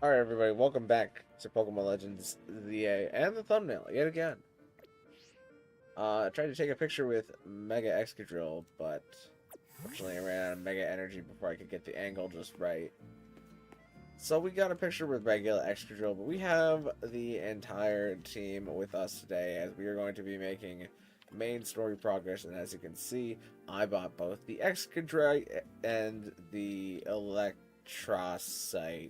Alright everybody, welcome back to Pokemon Legends ZA and the thumbnail yet again. I tried to take a picture with Mega Excadrill, but fortunately I ran out of Mega Energy before I could get the angle just right. So we got a picture with regular Excadrill, but we have the entire team with us today as we are going to be making main story progress, and as you can see, I bought both the Excadrill and the Electrosite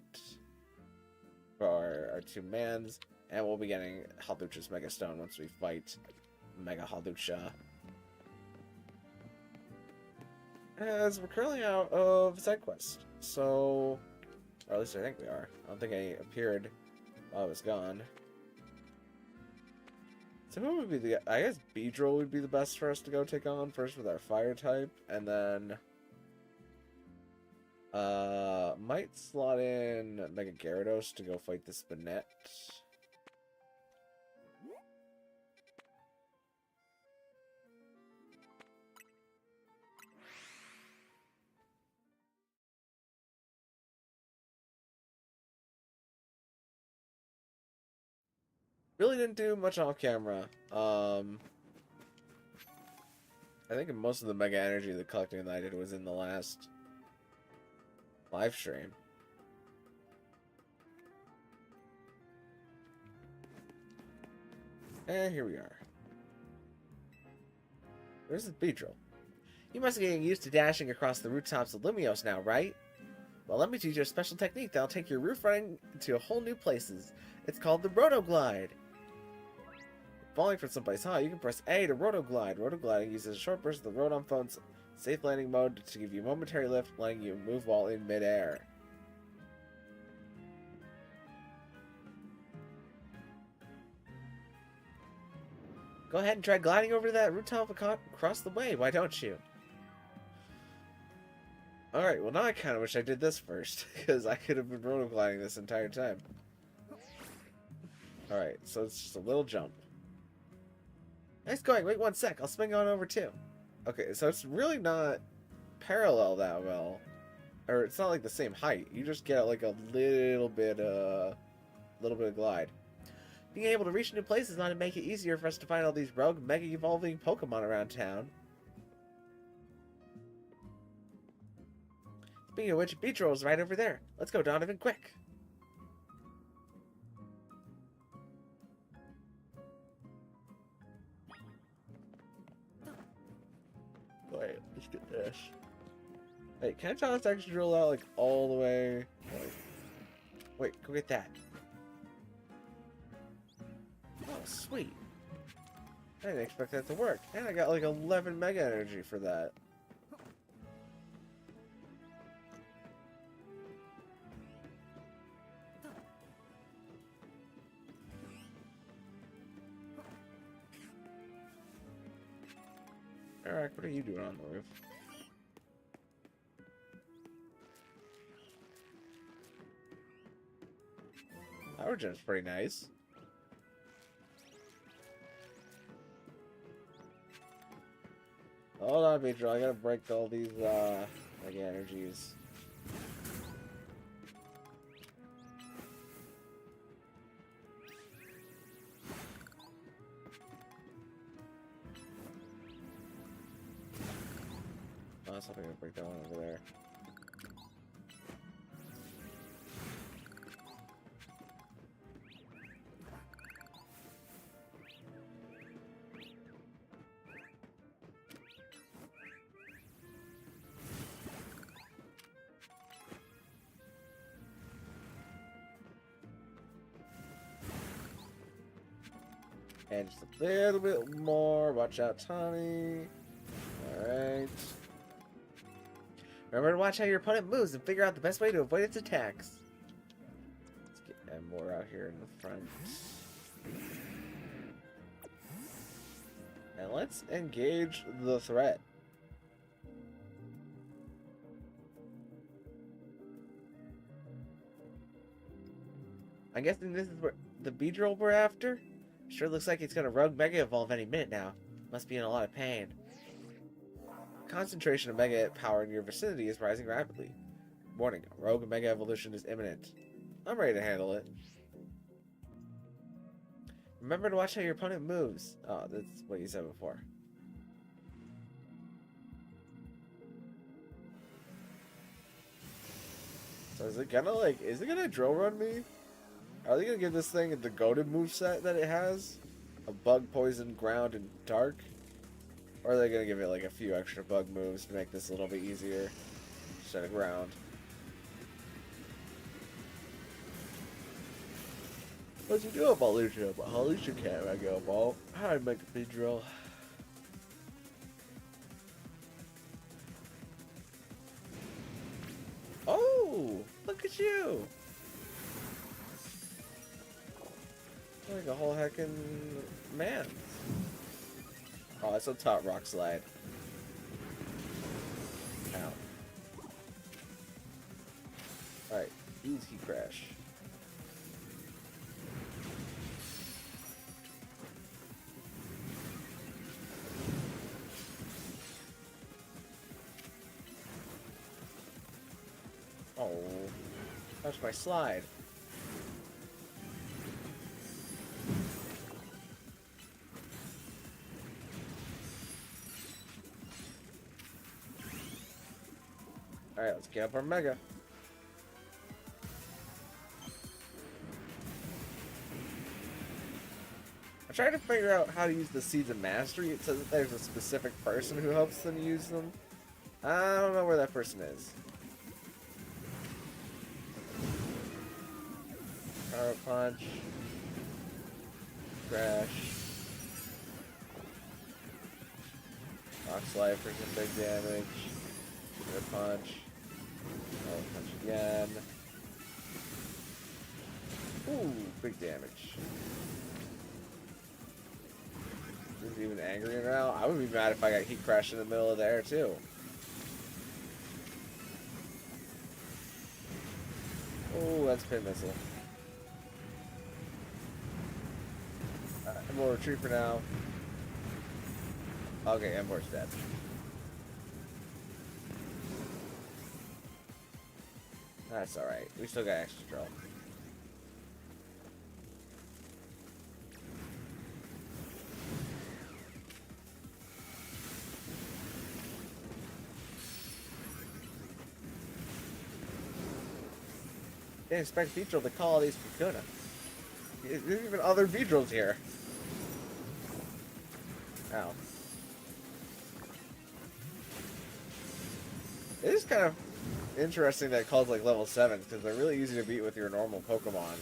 for our two mans, and we'll be getting Halducha's Mega Stone once we fight Mega Halducha. As we're currently out of side quest, so, or at least I think we are. I don't think I appeared while I was gone. So who would be the? I guess Beedrill would be the best for us to go take on first with our fire type, and then might slot in Mega Gyarados to go fight the Spinette. Really didn't do much off camera. I think most of the Mega Energy the collecting that I did was in the last live stream. And here we are. Where's the Beedrill? You must be getting used to dashing across the rooftops of Lumiose now, right? Well, let me teach you a special technique that'll take your roof running to a whole new places. It's called the Rotoglide. Falling from someplace high, you can press A to Rotoglide. Rotogliding uses a short burst of the Rotom phone's safe landing mode to give you momentary lift, letting you move while in midair. Go ahead and try gliding over that rooftop across the way, why don't you? Alright, well now I kind of wish I did this first, because I could have been rotogliding this entire time. Alright, so it's just a little jump. Nice going, wait 1 sec, I'll swing on over too. Okay, so it's really not parallel that well. Or it's not like the same height, you just get like a little bit of glide. Being able to reach new places is not to make it easier for us to find all these rogue, mega evolving Pokemon around town. Speaking of which, Beedrill is right over there. Let's go, Donovan, quick! Wait, let's get this. Wait, can I toss Excadrill out like all the way? Wait, go get that. Oh, sweet. I didn't expect that to work. And I got like 11 Mega Energy for that. Alright, what are you doing on the roof? Origin's pretty nice. Hold on, Beedrill, I gotta break all these, Mega Energies. Oh, I was hoping I could break that one over there. And just a little bit more. Watch out, Tommy. Alright. Remember to watch how your opponent moves and figure out the best way to avoid its attacks. Let's get more out here in the front. And let's engage the threat. I'm guessing this is where the Beedrill we're after? Sure looks like it's gonna rogue Mega Evolve any minute now. Must be in a lot of pain. Concentration of Mega power in your vicinity is rising rapidly. Warning, rogue Mega Evolution is imminent. I'm ready to handle it. Remember to watch how your opponent moves. Oh, that's what you said before. So is it gonna drill run me? Are they gonna give this thing the goated moveset that it has? A bug, poison, ground, and dark? Or are they gonna give it like a few extra bug moves to make this a little bit easier instead of ground? What'd you do about Lucia? Lucia can't Mega Evolve. Hi, Mega Excadrill. Oh, look at you! Like a whole heckin' man. Oh, that's a top rock slide. Ow. Alright, use Heat Crash. Oh, that's my slide. Alright, let's get up our Mega. I tried to figure out how to use the Seeds of Mastery. It says that there's a specific person who helps them use them. I don't know where that person is. Power Punch. Crash. Rock Slide for some big damage. Air Punch. Power Punch again. Ooh, big damage. Is he even angry now? I would be mad if I got Heat Crash in the middle of the air too. Oh, that's Pin Missile. We'll retreat for now. Okay, Embor's dead. That's alright. We still got Excadrill. Didn't expect Beedrill to call these Kakuna. There's even other Beedrills here. Ow. It is kind of interesting that it calls like level 7s because they're really easy to beat with your normal Pokemon.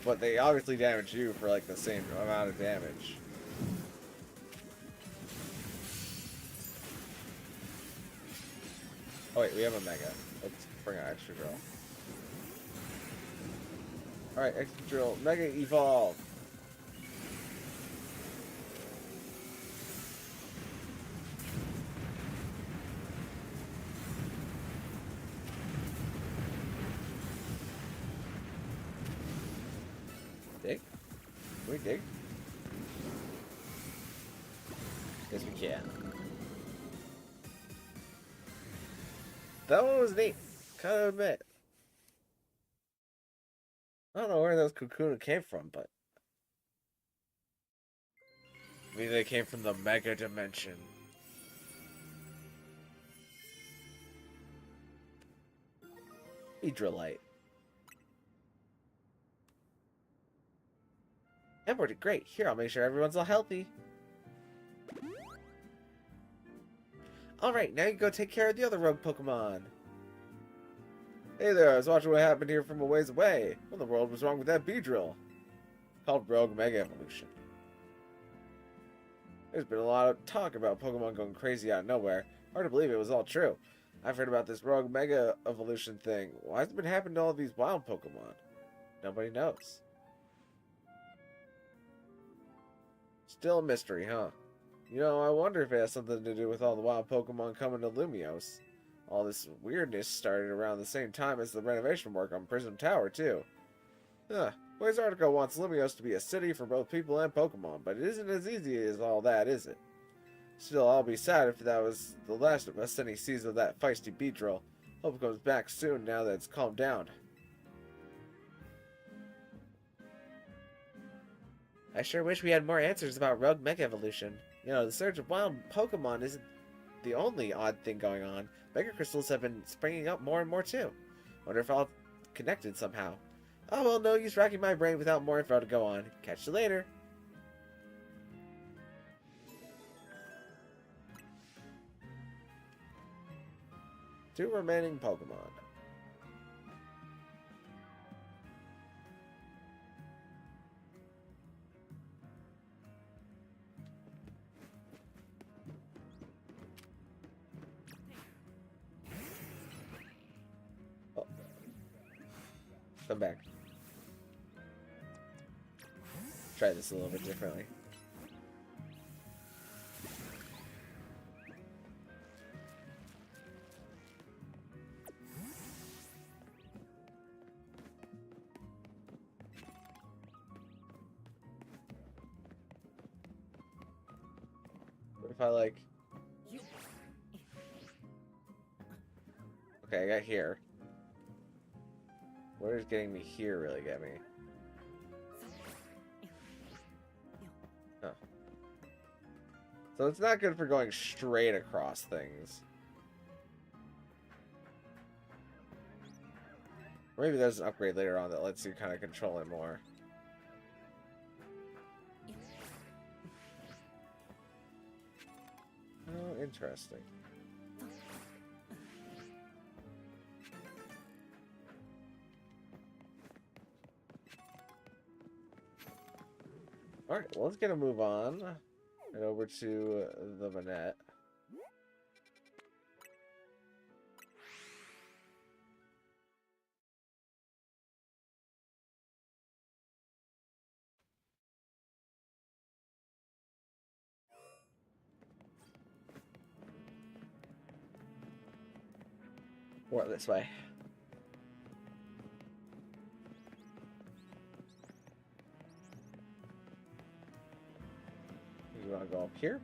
But they obviously damage you for like the same amount of damage. Oh wait, we have a Mega. Let's bring out Excadrill. Alright, Excadrill, Mega Evolve! Dig? Can we dig? Yes, we can. That one was neat. Gotta admit. I don't know where those Kakuna came from, but maybe they came from the Mega Dimension. Beedrillite. Ember did great. Here, I'll make sure everyone's all healthy. Alright, now you go take care of the other rogue Pokemon. Hey there, I was watching what happened here from a ways away. What in the world was wrong with that Beedrill? Called Rogue Mega Evolution. There's been a lot of talk about Pokemon going crazy out of nowhere. Hard to believe it was all true. I've heard about this Rogue Mega Evolution thing. Why has it been happening to all these wild Pokemon? Nobody knows. Still a mystery, huh? You know, I wonder if it has something to do with all the wild Pokemon coming to Lumiose. All this weirdness started around the same time as the renovation work on Prism Tower, too. Blaze article wants Lumiose to be a city for both people and Pokemon, but it isn't as easy as all that, is it? Still, I'll be sad if that was the last of us any sees of that feisty Beedrill. Hope it comes back soon now that it's calmed down. I sure wish we had more answers about Rogue Mega Evolution. You know, the surge of wild Pokemon isn't the only odd thing going on. Mega Crystals have been springing up more and more too. Wonder if all connected somehow. Oh well, no use racking my brain without more info to go on. Catch you later. Two remaining Pokemon. Oh. Come back. Try this a little bit differently. What if I like... Okay, I got here. Where does getting me here really get me? Huh. So it's not good for going straight across things. Or maybe there's an upgrade later on that lets you kind of control it more. Oh, interesting. Alright, well, let's get a move on. Head over to the Manette. Or this way. You want to go up here?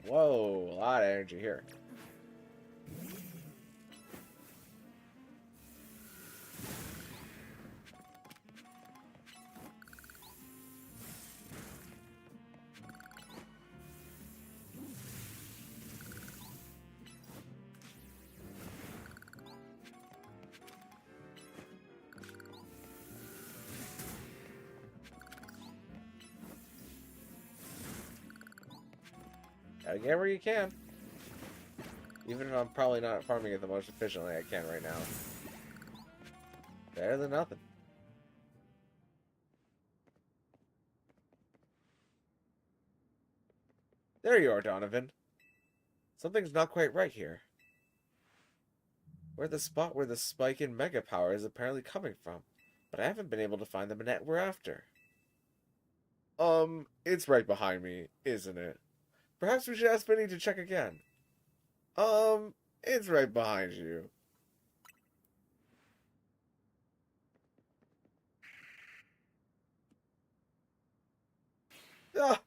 Whoa, a lot of energy here. Gotta get where you can. Even if I'm probably not farming it the most efficiently I can right now. Better than nothing. There you are, Donovan. Something's not quite right here. We're the spot where the spike in mega power is apparently coming from, but I haven't been able to find the Manette we're after. It's right behind me, isn't it? Perhaps we should ask Vinny to check again. It's right behind you. Ah!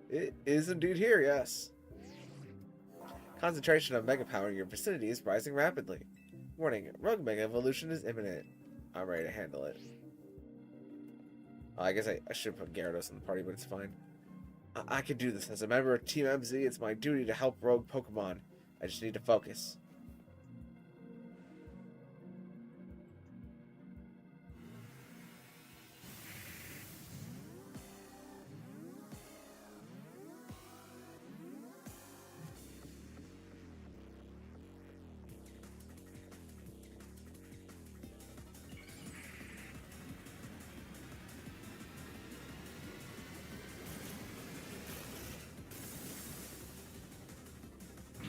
It is indeed here, yes. Concentration of mega power in your vicinity is rising rapidly. Warning, Rogue Mega Evolution is imminent. I'm ready to handle it. I guess I should put Gyarados in the party, but it's fine. I can do this. As a member of Team MZ, it's my duty to help rogue Pokemon. I just need to focus.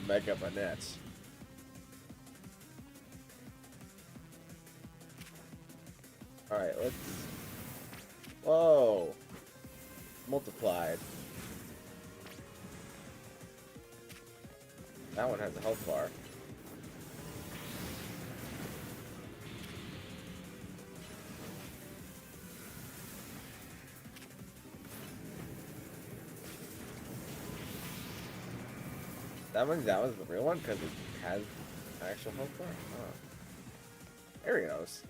Mega Manette. Alright, let's... Whoa! Multiplied. That one has a health bar. That means that was the real one because it has actual Pokemon? Oh. Ariados.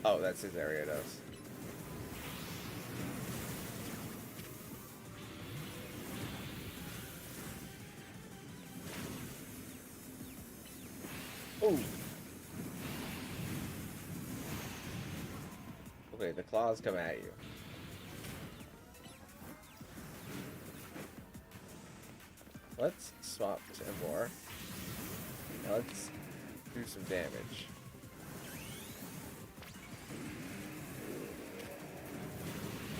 Oh, that's his Ariados. Ooh. Okay, the claws come at you. Let's swap to Embor. Now let's do some damage.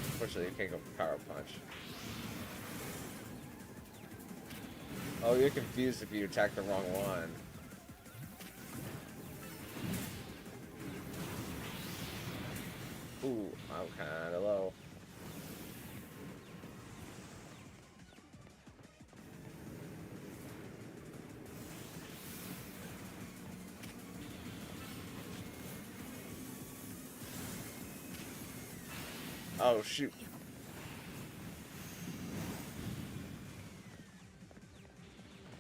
Unfortunately, you can't go for Power Punch. Oh, you're confused if you attack the wrong one. Ooh, I'm kinda low. Oh, shoot.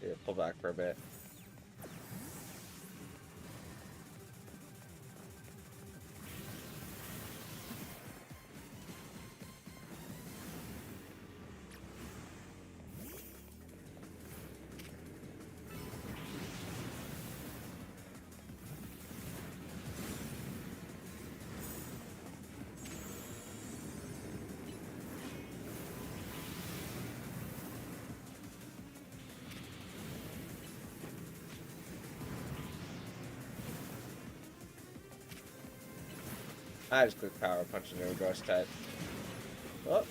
Yeah, pull back for a bit. I just click Power Punch and it would Ghost type. Oh.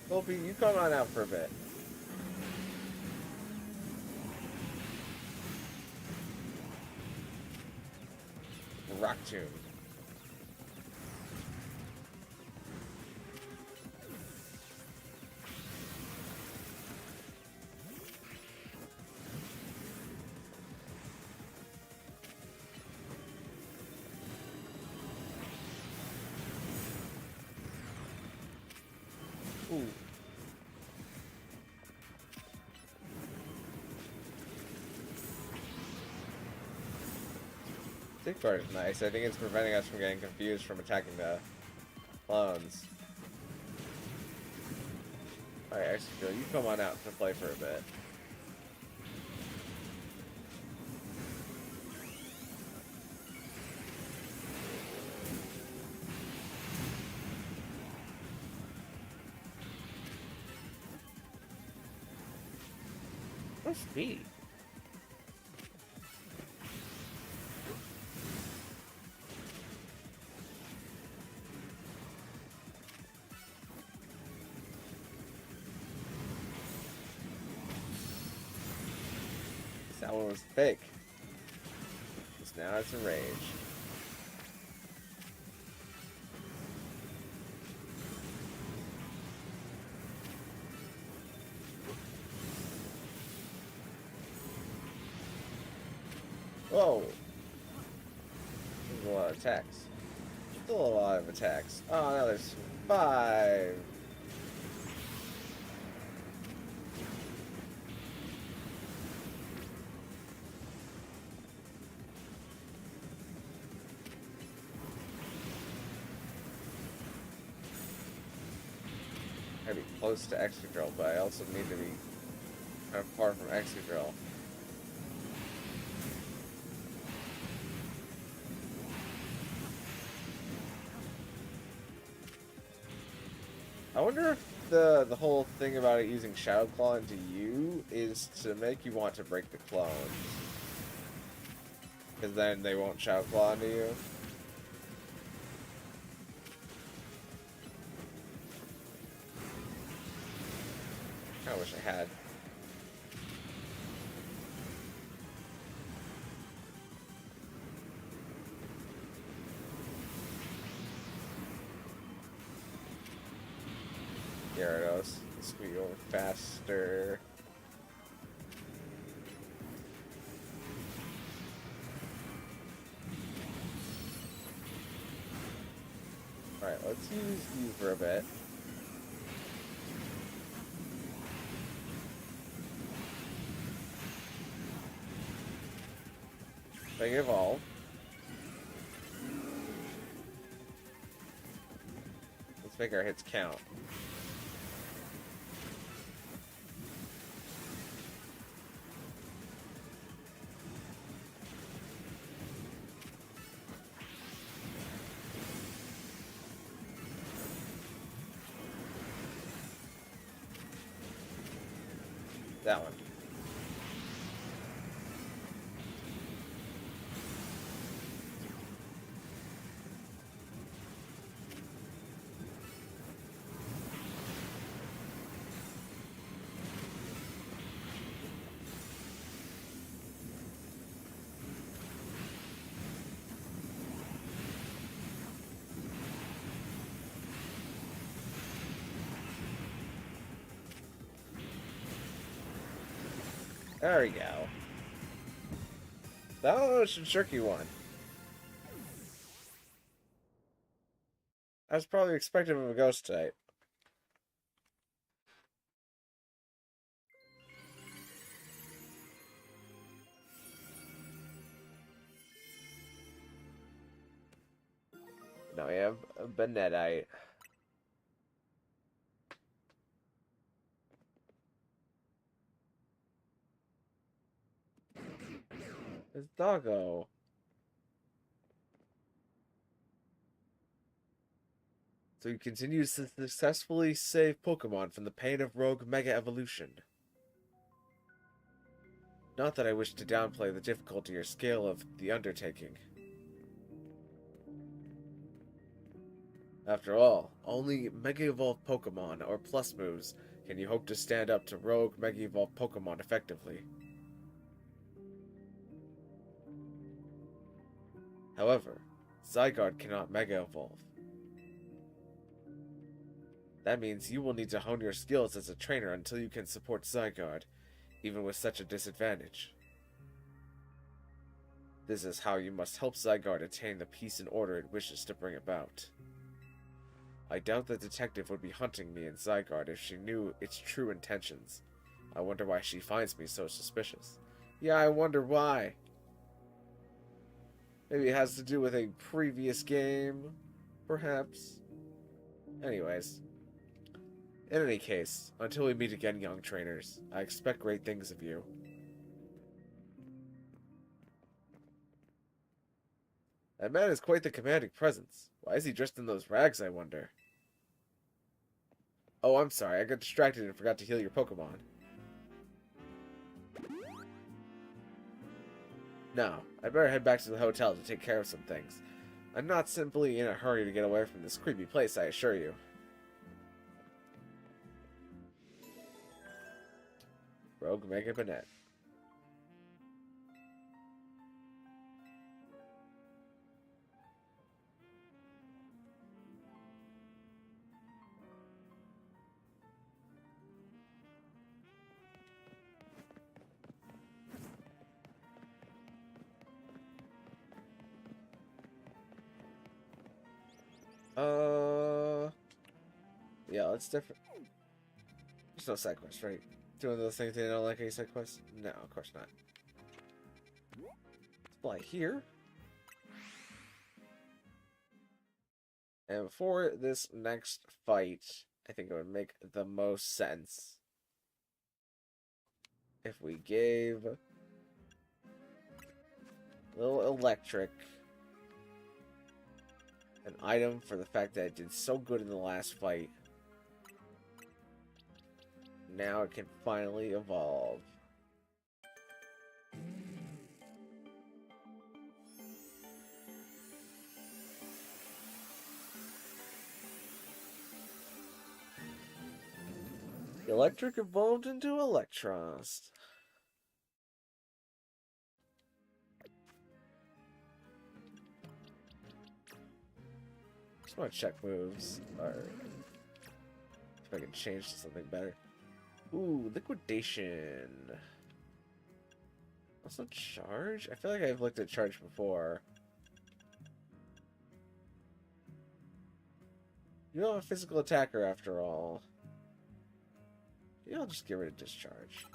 Volpe, you come on out for a bit. Rock Tomb. Ooh. Tick Guard is nice. I think it's preventing us from getting confused from attacking the clones. Alright, Excadrill, you come on out to play for a bit. What's speed? That one was fake. Because now it's a rage. Whoa! There's a lot of attacks. Still a lot of attacks. Oh, now there's 5. I'd be close to Excadrill, but I also need to be kind of far from Excadrill. I wonder if the whole thing about it using Shadow Claw into you is to make you want to break the clones. Because then they won't Shadow Claw into you. I wish I had. Gyarados, squeak over faster. Alright, let's use you for a bit. Mega Evolve. Let's make our hits count. That one. There we go. That was a tricky one. I was probably expecting of a ghost type. Now we have a Benedite. It's Doggo. So he continues to successfully save Pokemon from the pain of rogue Mega Evolution. Not that I wish to downplay the difficulty or scale of the undertaking. After all, only Mega Evolved Pokemon or Plus moves can you hope to stand up to rogue Mega Evolved Pokemon effectively. However, Zygarde cannot Mega Evolve. That means you will need to hone your skills as a trainer until you can support Zygarde, even with such a disadvantage. This is how you must help Zygarde attain the peace and order it wishes to bring about. I doubt the detective would be hunting me and Zygarde if she knew its true intentions. I wonder why she finds me so suspicious. Yeah, I wonder why. Maybe it has to do with a previous game, perhaps. Anyways. In any case, until we meet again, young trainers, I expect great things of you. That man is quite the commanding presence. Why is he dressed in those rags, I wonder? Oh, I'm sorry, I got distracted and forgot to heal your Pokemon. No, I'd better head back to the hotel to take care of some things. I'm not simply in a hurry to get away from this creepy place, I assure you. Rogue Mega Banette. Yeah, let's different. There's no side quest, right? Doing those things they don't like any side quests? No, of course not. Let's fly here. And for this next fight, I think it would make the most sense if we gave a little electric an item for the fact that it did so good in the last fight. Now it can finally evolve. Electric evolved into Electros. Just want to check moves, or if I can change to something better. Ooh, liquidation. Also charge? I feel like I've looked at charge before. You're not a physical attacker after all. Maybe I'll just get rid of discharge.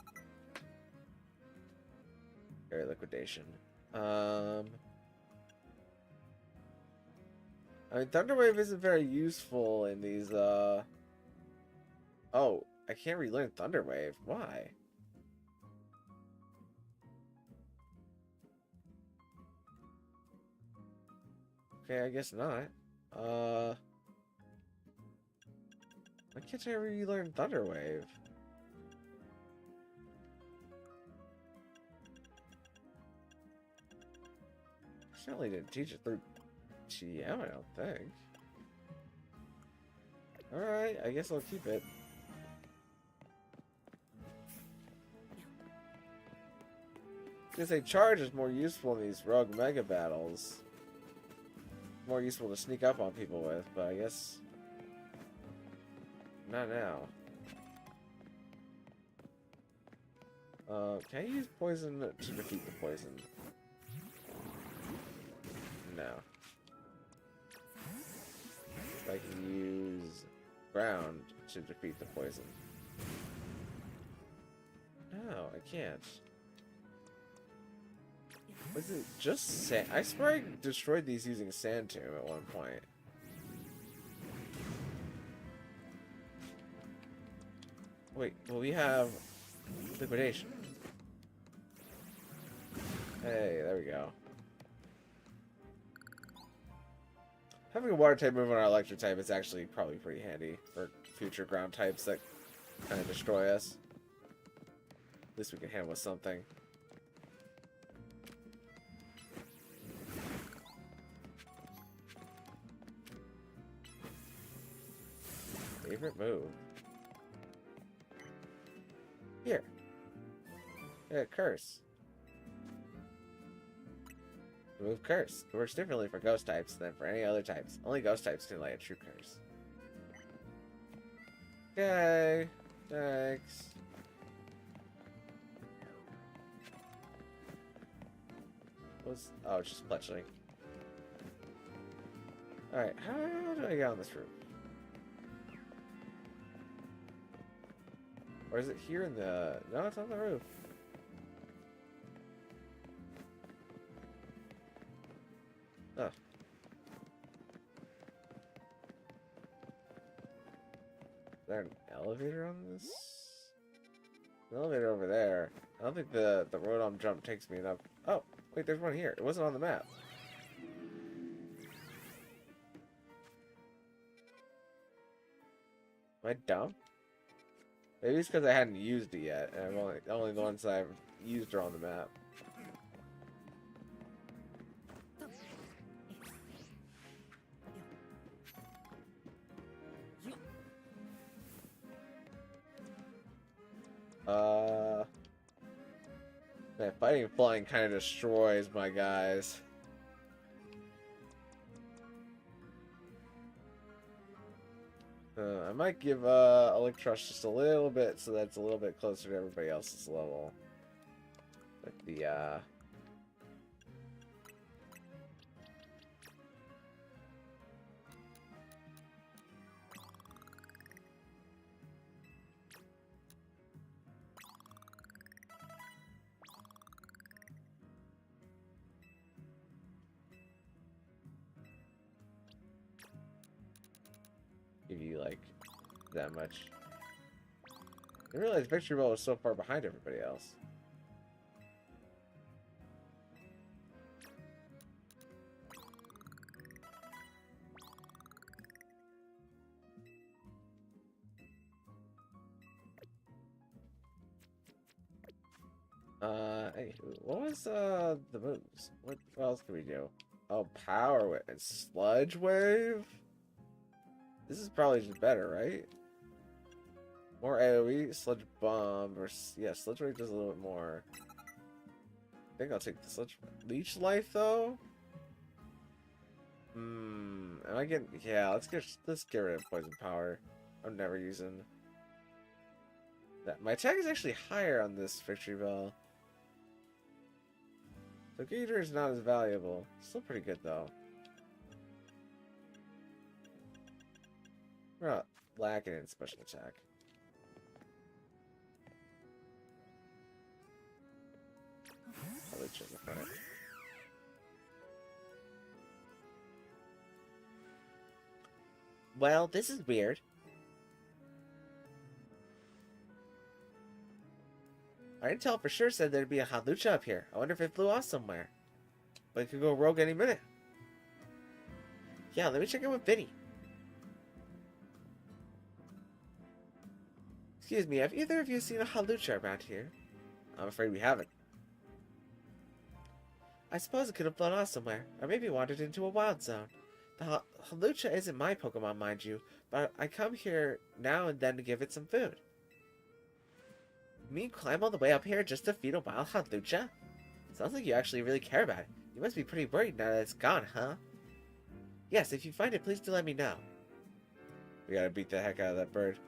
Very liquidation. I mean, Thunder Wave isn't very useful in these, Oh, I can't relearn Thunder Wave. Why? Okay, I guess not. Why can't I relearn Thunder Wave? Certainly didn't teach it through TM, I don't think. Alright, I guess I'll keep it. Because a charge is more useful in these rogue mega battles. More useful to sneak up on people with, but I guess not now. Can I use poison to defeat the poison? No. I can use ground to defeat the poison. No, I can't. Was it just sand? I swear I destroyed these using Sand Tomb at one point. Wait, well we have liquidation. Hey, there we go. Having a water type move on our electric type is actually probably pretty handy for future ground types that kind of destroy us. At least we can handle with something. Favorite move? Here. Yeah, curse. Remove curse. It works differently for ghost types than for any other types. Only ghost types can lay a true curse. Okay. Thanks. Oh, it's just fletchling. Alright, how do I get on this roof? Or is it here in the... No, it's on the roof. Oh. Is there an elevator on this? An elevator over there. I don't think the Rotom jump takes me enough. Oh, wait, there's one here. It wasn't on the map. Am I dumb? Maybe it's because I hadn't used it yet, and I've only the ones I've used are on the map. Man, fighting flying kind of destroys my guys. I might give Electrush just a little bit so that's a little bit closer to everybody else's level. But the give you like that much. I realized Victory Ball was so far behind everybody else. Anywho, what was the moves? What else can we do? Oh, Power Wave and Sludge Wave? This is probably just better, right? More AoE, Sludge Bomb, or yeah, Sludge Wave does a little bit more. I think I'll take the Sludge Leech Life though. Am I getting? Yeah, let's get rid of Poison Power. I'm never using that. My attack is actually higher on this Victory Bell. So Gator is not as valuable. Still pretty good though. We're not lacking in special attack. Probably check the front. Well, this is weird. Intel for sure said there'd be a Hawlucha up here. I wonder if it flew off somewhere. But it could go rogue any minute. Yeah, let me check in with Vinny. Excuse me, have either of you seen a Hawlucha around here? I'm afraid we haven't. I suppose it could have flown off somewhere, or maybe wandered into a wild zone. The Hawlucha isn't my Pokemon, mind you, but I come here now and then to give it some food. You mean climb all the way up here just to feed a wild Hawlucha? Sounds like you actually really care about it. You must be pretty worried now that it's gone, huh? Yes, if you find it, please do let me know. We gotta beat the heck out of that bird.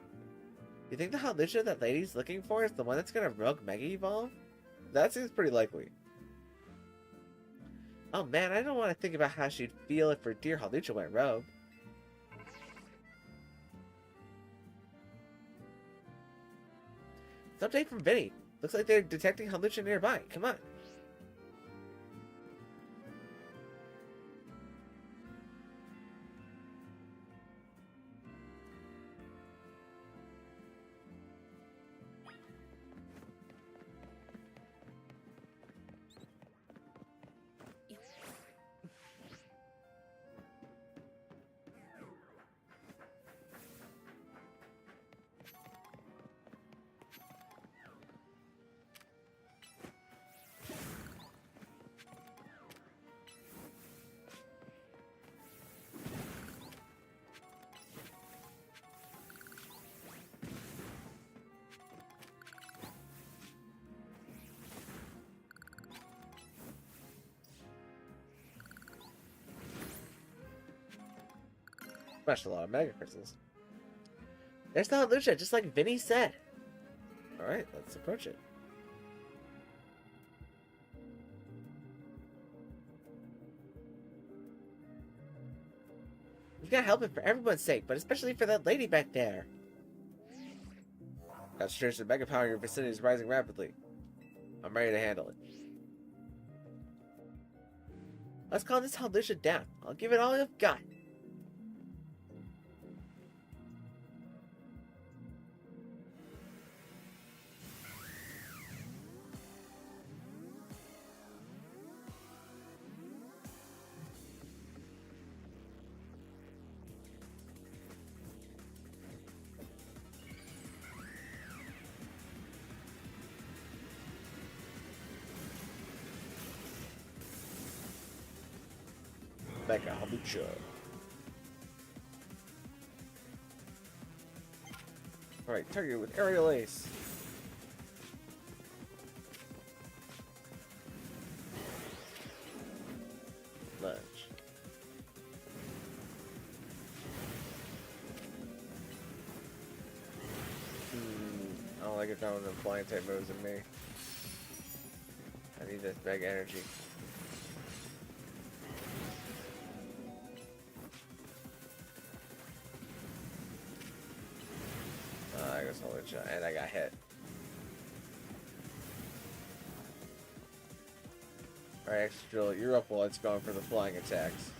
You think the Hawlucha that lady's looking for is the one that's gonna rogue Mega Evolve? That seems pretty likely. Oh man, I don't want to think about how she'd feel if her dear Hawlucha went rogue. It's an update from Vinny. Looks like they're detecting Hawlucha nearby. Come on. Smashed a lot of Mega Crystals. There's the Hawlucha, just like Vinny said. Alright, let's approach it. We've got to help it for everyone's sake, but especially for that lady back there. That's true, the Mega power in your vicinity is rising rapidly. I'm ready to handle it. Let's calm this Hawlucha down. I'll give it all I've got. Mega Hawlucha. Alright, target with Aerial Ace. Lunge. I don't like it throwing the flying type moves at me. I need this Mega Energy. And I got hit. Alright, Excadrill, you're up while it's going for the flying attacks.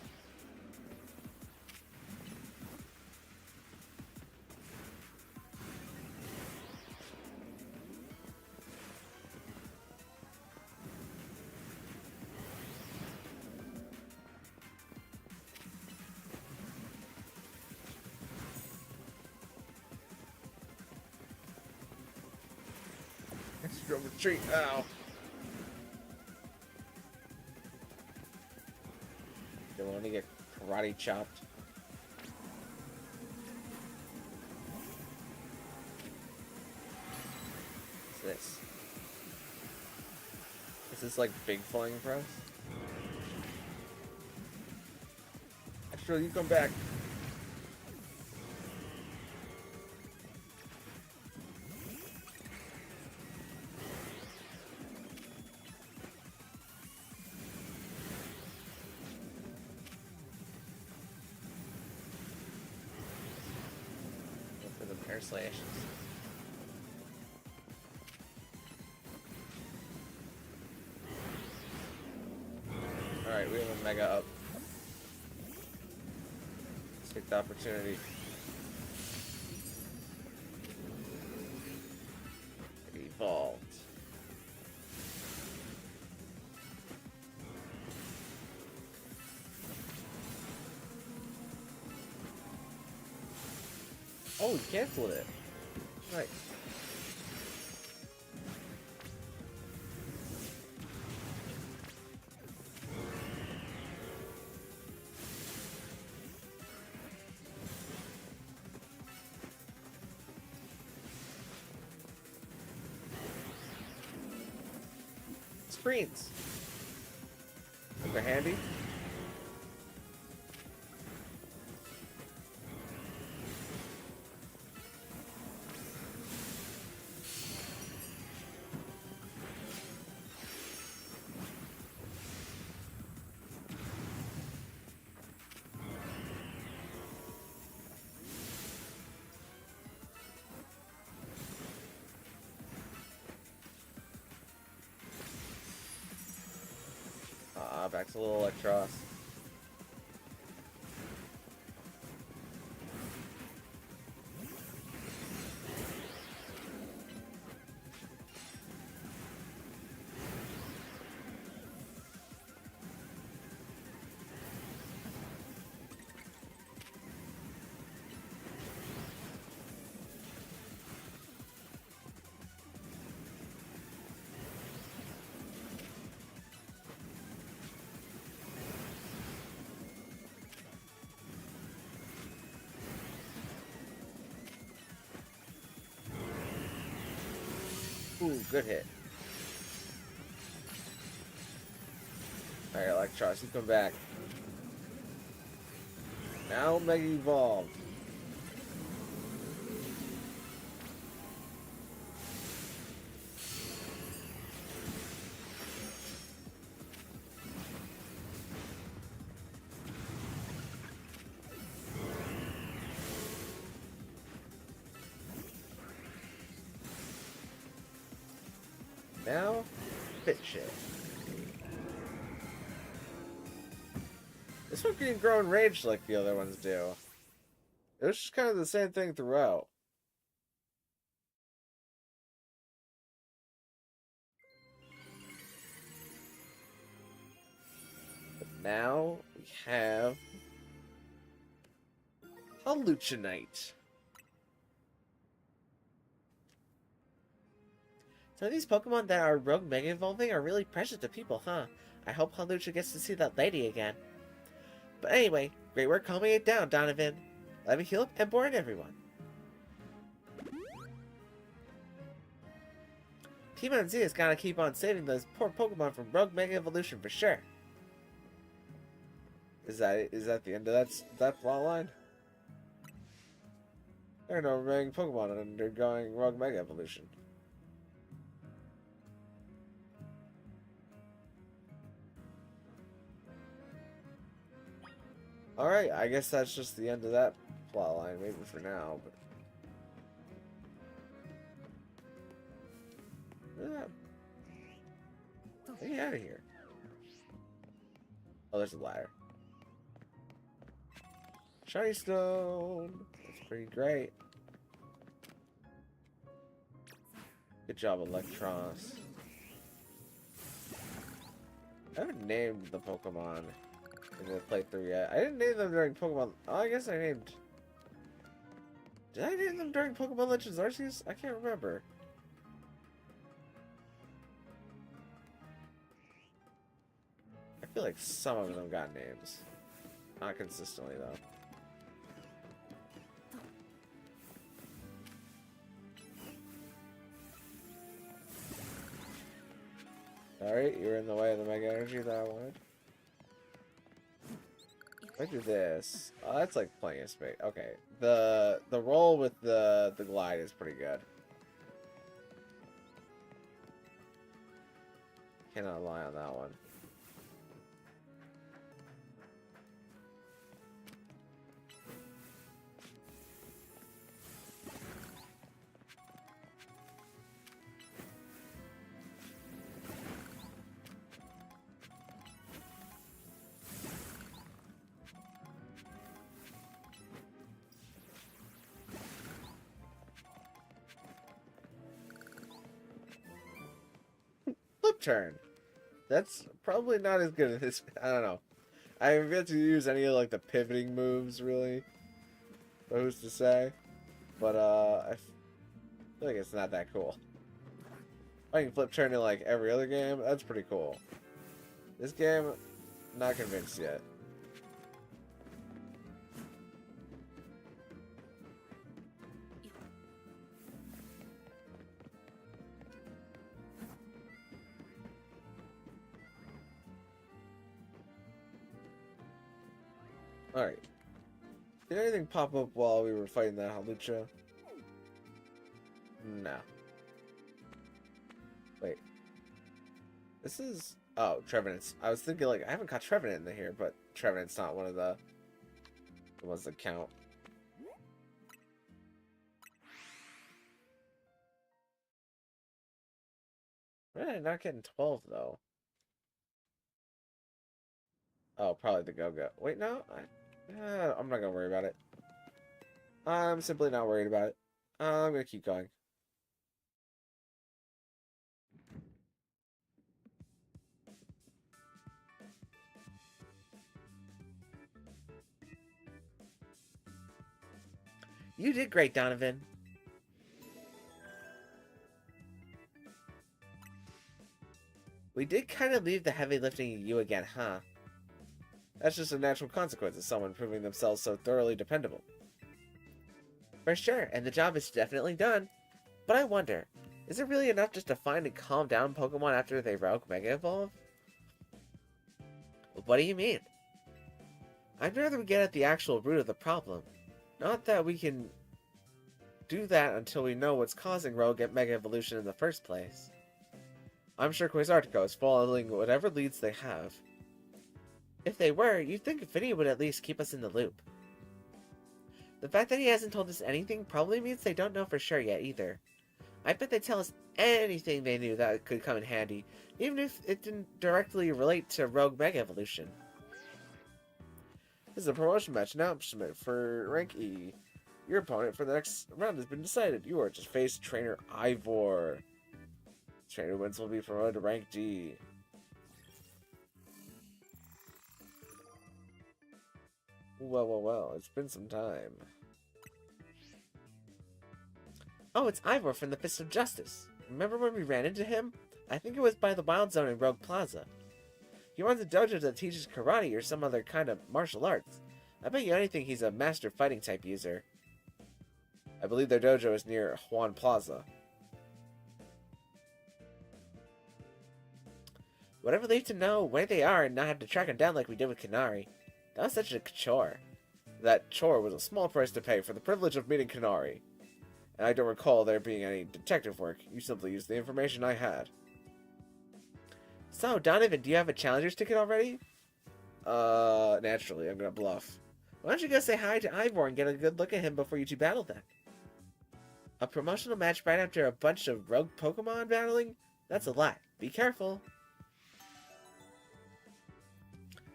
Excadrill retreat. Ow. Don't want to get karate chopped. What's this? Is this like big flying for us? Excadrill, you come back. Air slashes. Alright, we have a Mega up. Let's take the opportunity. Oh, we canceled it. Right. Screens. They're handy. Back to little Electros. Ooh, good hit. Alright, Electros, you come back. Now Mega Evolve. Now, fit shit. This one didn't grow in rage like the other ones do. It was just kind of the same thing throughout. But now we have Hallucinate. Some of these Pokemon that are rogue Mega Evolving are really precious to people, huh? I hope Halucha gets to see that lady again. But anyway, great work calming it down, Donovan. Let me heal up and board everyone. Team MZ has gotta keep on saving those poor Pokemon from rogue Mega Evolution for sure. Is that the end of that plot line? There are no remaining Pokemon undergoing rogue Mega Evolution. Alright, I guess that's just the end of that plotline, maybe for now, but... Get out of here. Oh, there's a ladder. Shiny Stone! That's pretty great. Good job, Electros. I haven't named the Pokemon in the playthrough yet. I didn't name them during Pokemon... Oh, I guess I named... Did I name them during Pokemon Legends Arceus? I can't remember. I feel like some of them got names. Not consistently, though. Alright, you're in the way of the Mega Energy that I wanted. Look at this. Oh, that's like playing a space. Okay. The roll with the glide is pretty good. Cannot lie on that one. Flip turn. That's probably not as good as this. I don't know. I haven't yet to use any of like the pivoting moves really. But who's to say? but I feel like it's not that cool. I can flip turn in like every other game. That's pretty cool. This game, not convinced yet. Alright. Did anything pop up while we were fighting that Halucha? No. Wait. This is... Oh, Trevenant's. I was thinking, like, I haven't caught Trevenant in here, but Trevenant's not one of the ones that count. Not getting 12, though. Oh, probably the Go-Go. Wait, no? I'm not gonna worry about it. I'm simply not worried about it. I'm gonna keep going. You did great, Donovan. We did kind of leave the heavy lifting to you again, huh? That's just a natural consequence of someone proving themselves so thoroughly dependable. For sure, and the job is definitely done. But I wonder, is it really enough just to find and calm down Pokemon after they Rogue Mega Evolve? What do you mean? I'd rather we get at the actual root of the problem. Not that we can do that until we know what's causing Rogue Mega Evolution in the first place. I'm sure Quasartico is following whatever leads they have. If they were, you'd think Vinny would at least keep us in the loop. The fact that he hasn't told us anything probably means they don't know for sure yet either. I bet they'd tell us anything they knew that could come in handy, even if it didn't directly relate to Rogue Mega Evolution. This is a promotion match announcement for Rank E. Your opponent for the next round has been decided. You are just faced Trainer Ivor. Trainer wins will be promoted to Rank D. Well, it's been some time. Oh, it's Ivor from the Fist of Justice. Remember when we ran into him? I think it was by the Wild Zone in Rogue Plaza. He runs a dojo that teaches karate or some other kind of martial arts. I bet you anything he's a master fighting type user. I believe their dojo is near Juan Plaza. Whatever leads to know where they are and not have to track them down like we did with Kanari. That was such a chore. That chore was a small price to pay for the privilege of meeting Kanari. And I don't recall there being any detective work. You simply used the information I had. So, Donovan, do you have a challenger's ticket already? Naturally, I'm gonna bluff. Why don't you go say hi to Ivor and get a good look at him before you two battle then? A promotional match right after a bunch of rogue Pokemon battling? That's a lot. Be careful.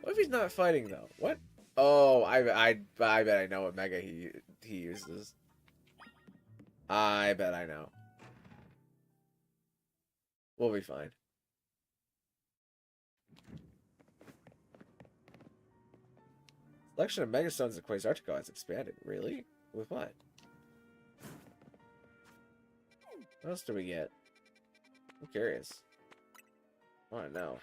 What if he's not fighting, though? What? Oh, I bet I know what Mega he uses. I bet I know. We'll be fine. Selection of Megastones at Quasartico has expanded. Really? With what? What else do we get? I'm curious. I want to know.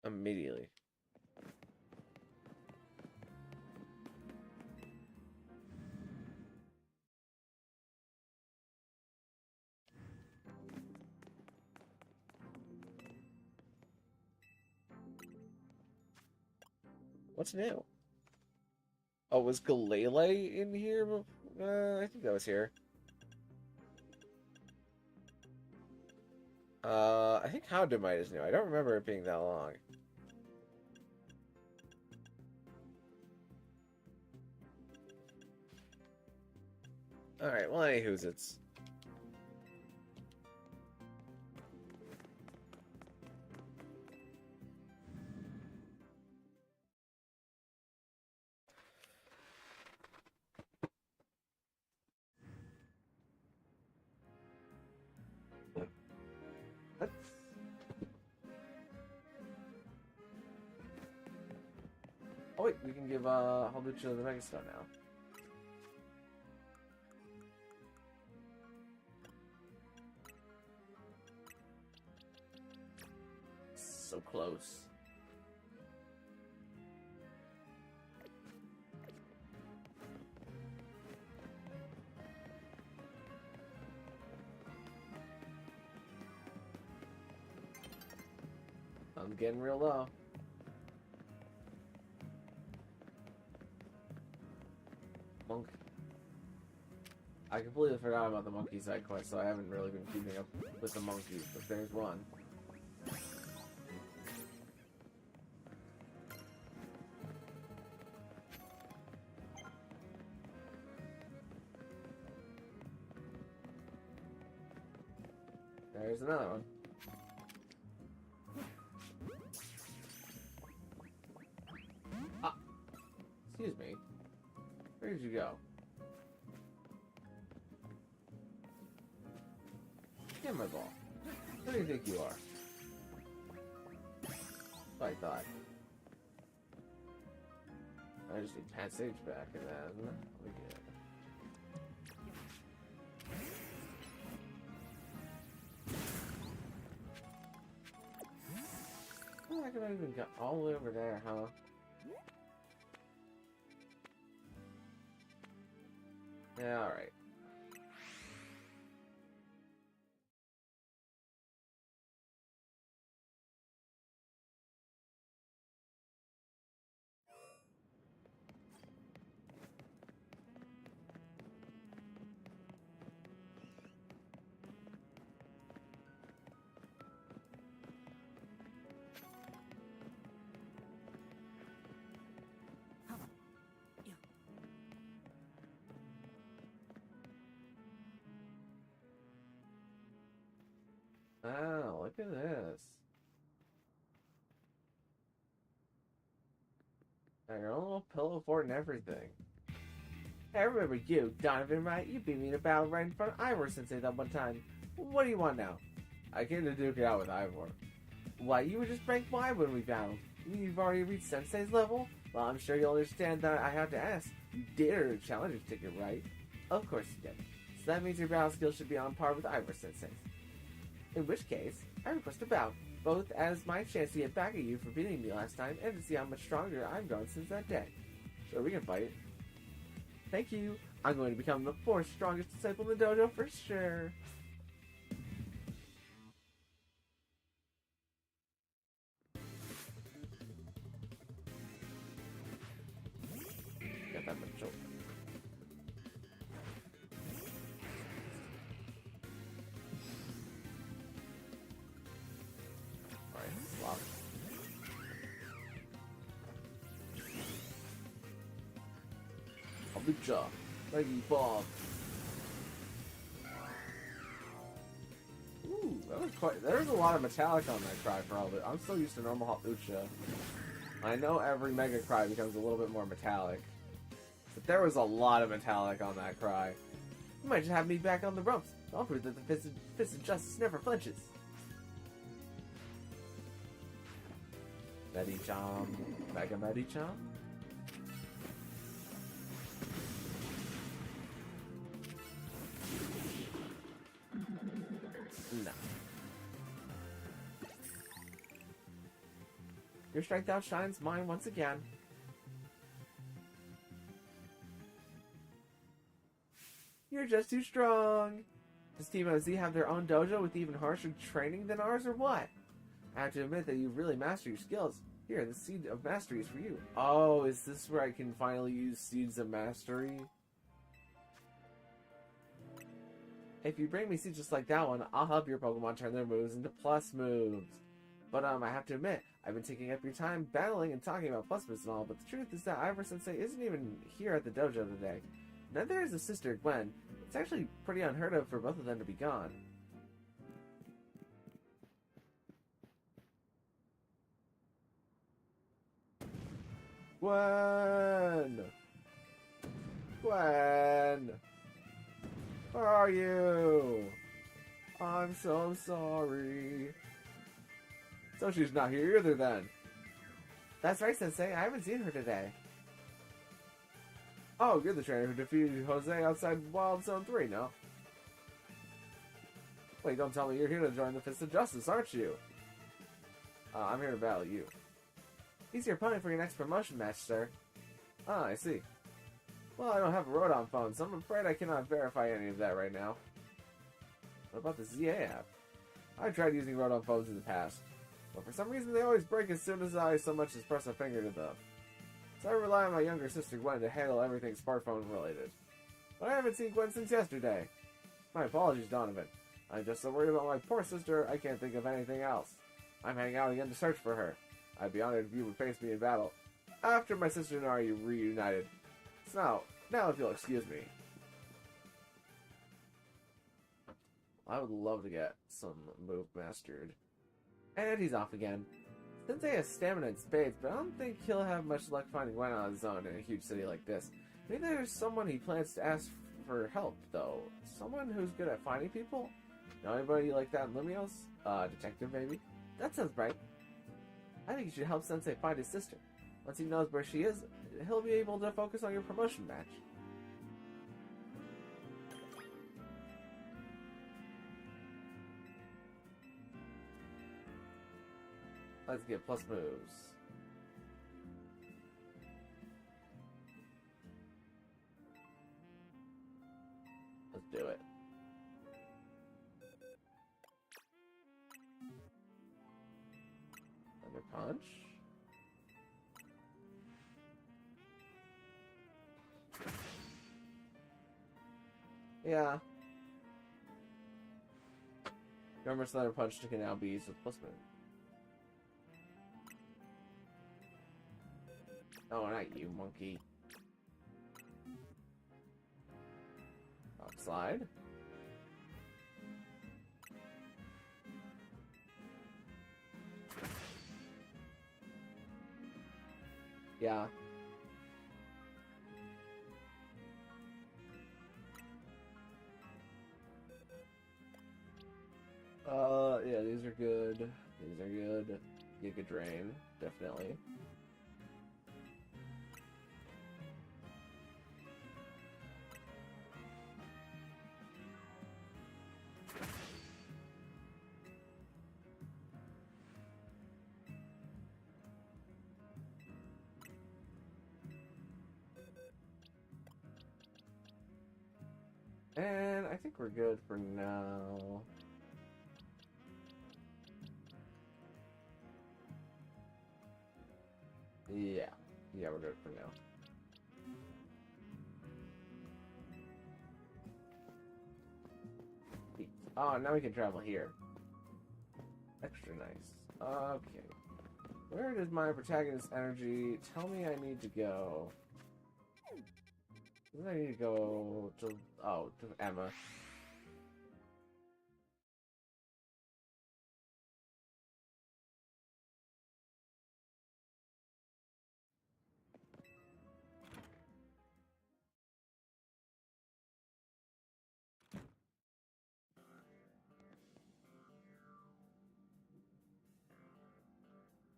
Immediately. What's new? Oh, was Galele in here? I think that was here. I think Houndemite is new. I don't remember it being that long. Alright, well, anywho's it's. Oh wait, we can give Halucha the Mega Stone now. So close. I'm getting real low. Monk. I completely forgot about the monkey side quest, so I haven't really been keeping up with the monkeys, but there's one. There's another one. Ah! Excuse me. Where did you go? Get my ball. Who do you think you are? I thought. I just need Pat Sage back and then we get it. Oh, I could have even got all the way over there, huh? Yeah, alright. Wow, look at this. Got your own little pillow fort and everything. Hey, I remember you, Donovan, right? You beat me in a battle right in front of Ivor Sensei that one time. What do you want now? I came to duke it out with Ivor. Why, you were just rank Y when we battled. You mean you've already reached Sensei's level? Well, I'm sure you'll understand that I have to ask. You did earn a challenger's ticket, right? Of course you did. So that means your battle skills should be on par with Ivor Sensei's. In which case, I request a bout, both as my chance to get back at you for beating me last time and to see how much stronger I've grown since that day. Sure, we can fight. Thank you. I'm going to become the fourth strongest disciple in the dojo for sure. Got that much joke. Alright, swap. Halucha, Leggy Bob. Ooh, that was quite. There's a lot of metallic on that cry for all of it. I'm still used to normal Halucha. I know every Mega Cry becomes a little bit more metallic, but there was a lot of metallic on that cry. You might just have me back on the ropes. I'll prove that the fist of justice never flinches. Medicham, Mega Medicham. No. Your strength outshines mine once again. You're just too strong. Does Team OZ have their own dojo with even harsher training than ours, or what? I have to admit that you've really mastered your skills. Here, the Seed of Mastery is for you. Oh, is this where I can finally use Seeds of Mastery? If you bring me seeds just like that one, I'll help your Pokemon turn their moves into plus moves. But I have to admit, I've been taking up your time battling and talking about plus moves and all, but the truth is that Ivor Sensei isn't even here at the dojo today. Neither is his sister Gwen. It's actually pretty unheard of for both of them to be gone. Gwen! Gwen! Where are you? I'm so sorry. So she's not here either then. That's right, Sensei. I haven't seen her today. Oh, you're the trainer who defeated Jose outside Wild Zone 3, no? Wait, don't tell me you're here to join the Fist of Justice, aren't you? I'm here to battle you. He's your opponent for your next promotion match, sir. Ah, I see. Well, I don't have a Rodon phone, so I'm afraid I cannot verify any of that right now. What about the ZA app? I've tried using Rodon phones in the past, but for some reason they always break as soon as I so much as press a finger to them. So I rely on my younger sister Gwen to handle everything smartphone related. But I haven't seen Gwen since yesterday. My apologies, Donovan. I'm just so worried about my poor sister, I can't think of anything else. I'm heading out again to search for her. I'd be honored if you would face me in battle after my sister and I are reunited. So, now if you'll excuse me. I would love to get some move mastered. And he's off again. Sensei has stamina and spades, but I don't think he'll have much luck finding Gwen on his own in a huge city like this. Maybe there's someone he plans to ask for help, though. Someone who's good at finding people? Know anybody like that in Lumiose? Detective maybe? That sounds right. I think you should help Sensei find his sister. Once he knows where she is, he'll be able to focus on your promotion match. Let's get plus moves. Let's do it. Thunder punch. Yeah. Remember, Thunder punch can now be used with plus move. Oh, not you, monkey. Rock slide. Yeah. Yeah, these are good. These are good. Giga Drain, definitely. And I think we're good for now. Yeah. Yeah, we're good for now. Oh, now we can travel here. Extra nice. Okay. Where does my protagonist energy tell me I need to go? I need to go to... Oh, to Emma.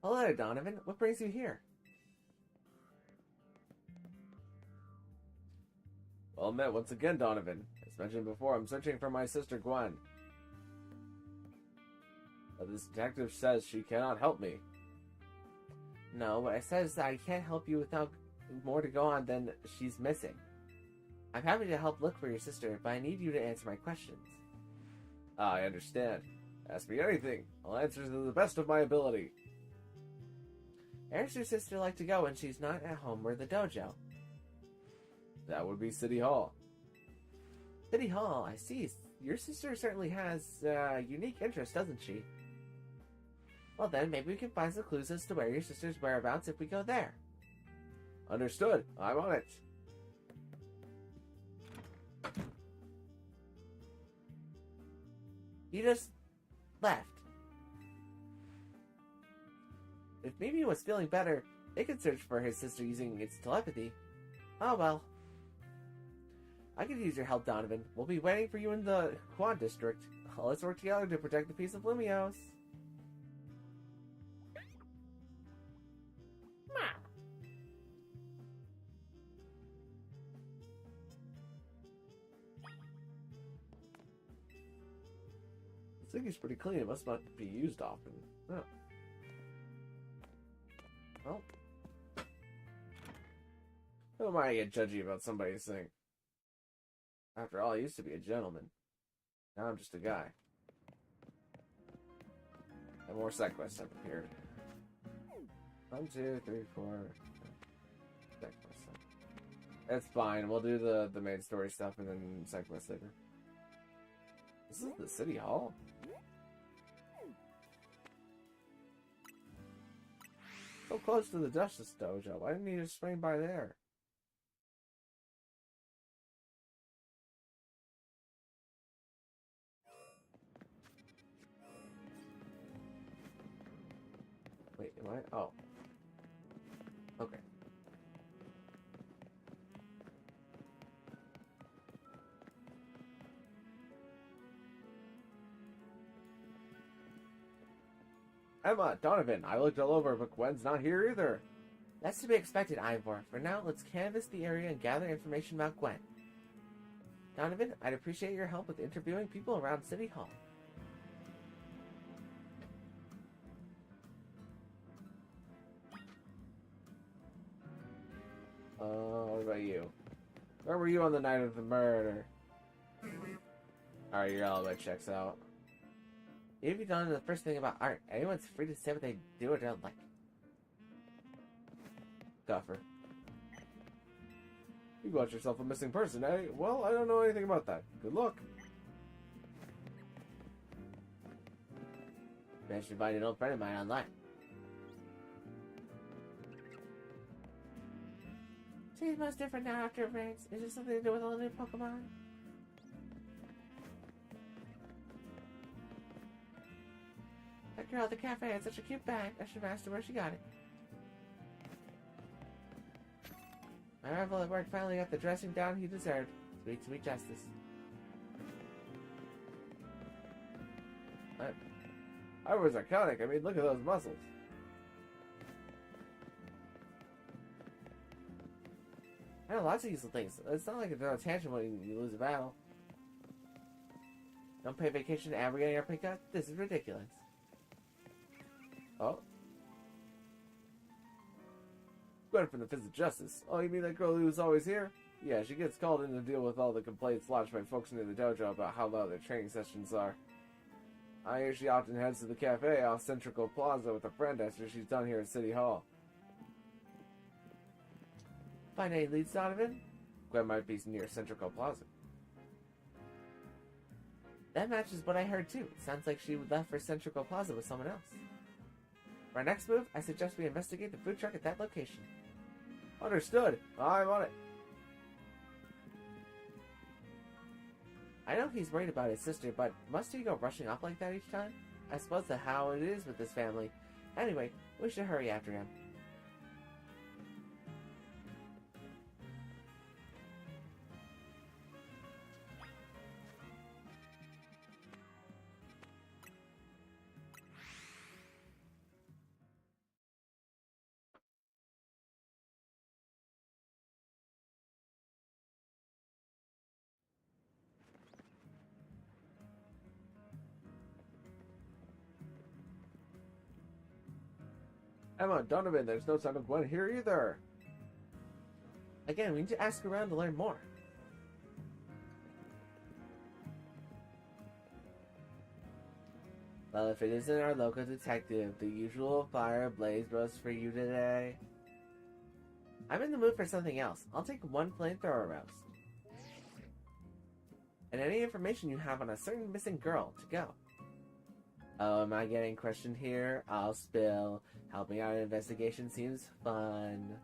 Hello, Donovan. What brings you here? Well met once again, Donovan. As mentioned before, I'm searching for my sister Gwen. But this detective says she cannot help me. No, what I said is that I can't help you without more to go on than she's missing. I'm happy to help look for your sister, but I need you to answer my questions. I understand. Ask me anything. I'll answer to the best of my ability. Where's your sister like to go when she's not at home or the dojo? That would be City Hall. City Hall, I see. Your sister certainly has unique interest, doesn't she? Well then, maybe we can find some clues as to where your sister's whereabouts if we go there. Understood. I'm on it. You just left. If Mimi was feeling better, they could search for his sister using its telepathy. Oh well. I could use your help, Donovan. We'll be waiting for you in the Quan district. Let's work together to protect the peace of Lumiose. City's pretty clean. It must not be used often. Oh. Well. Who am I to get judgy about somebody's thing? After all, I used to be a gentleman. Now I'm just a guy. And more side quests have appeared. 1, 2, 3, 4. Side quests. It's fine. We'll do the main story stuff and then side quests later. This is the city hall? So close to the Justice Dojo. Why didn't he just swing by there? Wait, am I? Oh. Okay. Emma, Donovan, I looked all over, but Gwen's not here either. That's to be expected, Ivor. For now, let's canvass the area and gather information about Gwen. Donovan, I'd appreciate your help with interviewing people around City Hall. What about you? Where were you on the night of the murder? Alright, your alibi checks out. If you don't know the first thing about art, anyone's free to say what they do or don't like. Duffer. You got yourself a missing person, eh? Well, I don't know anything about that. Good luck. Managed to find an old friend of mine online. Seems much different now after it rains. Is it something to do with all the new Pokemon? That girl at the cafe had such a cute bag. I should have asked her where she got it. My rival at work finally got the dressing down he deserved. Sweet, sweet justice. I was iconic. I mean, look at those muscles. I know lots of useful things. It's not like it's on a tangent when you lose a battle. Don't pay vacation and we're getting our pay cut? This is ridiculous. Oh. Going from the Fist of Justice. Oh, you mean that girl who's always here? Yeah, she gets called in to deal with all the complaints lodged by folks near the dojo about how loud their training sessions are. I hear she often heads to the cafe off Central Plaza with a friend after she's done here at City Hall. Find any leads, Donovan? Gwen might be near Central Plaza. That matches what I heard too. Sounds like she left for Central Plaza with someone else. For our next move, I suggest we investigate the food truck at that location. Understood. I'm on it. I know he's worried about his sister, but must he go rushing off like that each time? I suppose that's how it is with this family. Anyway, we should hurry after him. Emma, Donovan, there's no sign of Gwen here either. Again, we need to ask around to learn more. Well, if it isn't our local detective, the usual fire blaze roast for you today. I'm in the mood for something else. I'll take one flamethrower roast. And any information you have on a certain missing girl to go. Oh, am I getting questioned here? I'll spill. Helping out an investigation seems fun.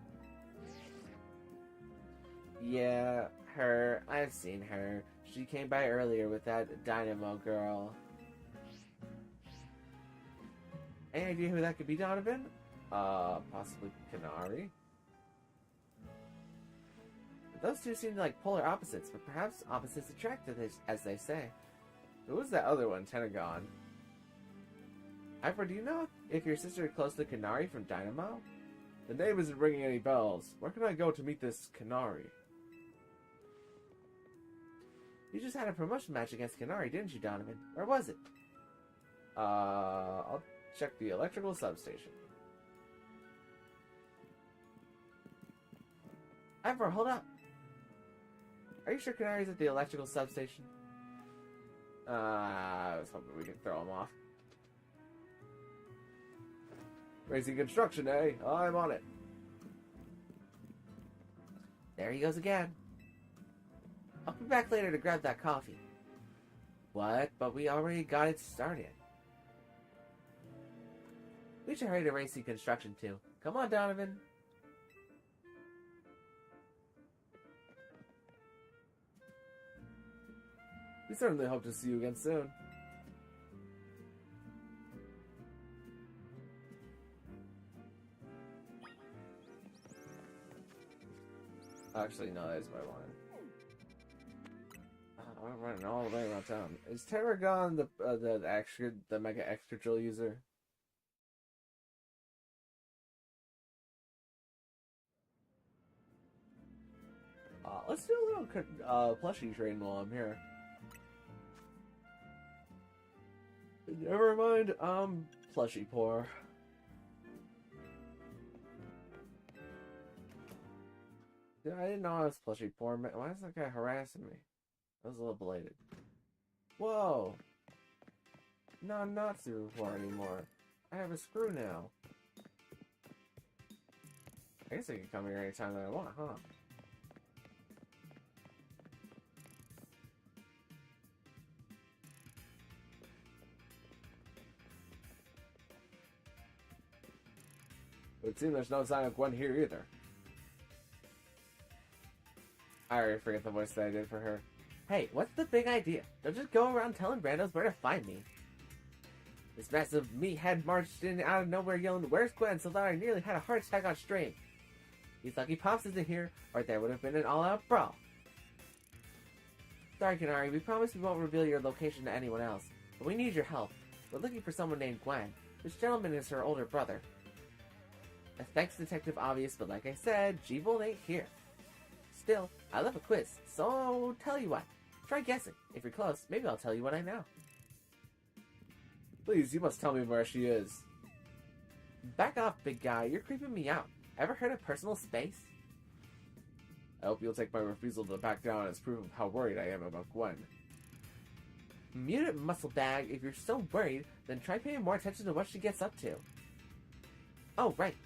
Yeah, her. I've seen her. She came by earlier with that Dynamo girl. Any idea who that could be, Donovan? Possibly Kanari? Those two seem like polar opposites, but perhaps opposites attract, as they say. Who was that other one, Tenagon? Ivor, do you know if your sister is close to Kanari from Dynamo? The name isn't ringing any bells. Where can I go to meet this Kanari? You just had a promotion match against Kanari, didn't you, Donovan? Or was it? I'll check the electrical substation. Ivor, hold up. Are you sure Canari's at the electrical substation? I was hoping we could throw him off. Racing construction, eh? I'm on it. There he goes again. I'll be back later to grab that coffee. What? But we already got it started. We should hurry to Racing Construction too. Come on, Donovan. We certainly hope to see you again soon. Actually, no, that is what I wanted. I'm running all the way around town. Is Terragon the Mega Excadrill user? Let's do a little plushie trading while I'm here. Never mind, plushie poor. Dude, I didn't know I was plushie poor. Why is that guy harassing me? I was a little belated. Whoa! No, I'm not super poor anymore. I have a screw now. I guess I can come here anytime that I want, huh? It would seem there's no sign of Gwen here either. I already forget the voice that I did for her. Hey, what's the big idea? Don't just go around telling randos where to find me. This massive meathead marched in out of nowhere yelling, "Where's Gwen?" so that I nearly had a heart attack on stream. He's lucky Pops isn't here, or there would have been an all-out brawl. Sorry, Canary, we promise we won't reveal your location to anyone else, but we need your help. We're looking for someone named Gwen. This gentleman is her older brother. Thanks, Detective Obvious, but like I said, G-Bolt ain't here. Still, I love a quiz, so I'll tell you what. Try guessing. If you're close, maybe I'll tell you what I know. Please, you must tell me where she is. Back off, big guy. You're creeping me out. Ever heard of personal space? I hope you'll take my refusal to back down as proof of how worried I am about Gwen. Mute it, muscle bag. If you're so worried, then try paying more attention to what she gets up to. Oh, right.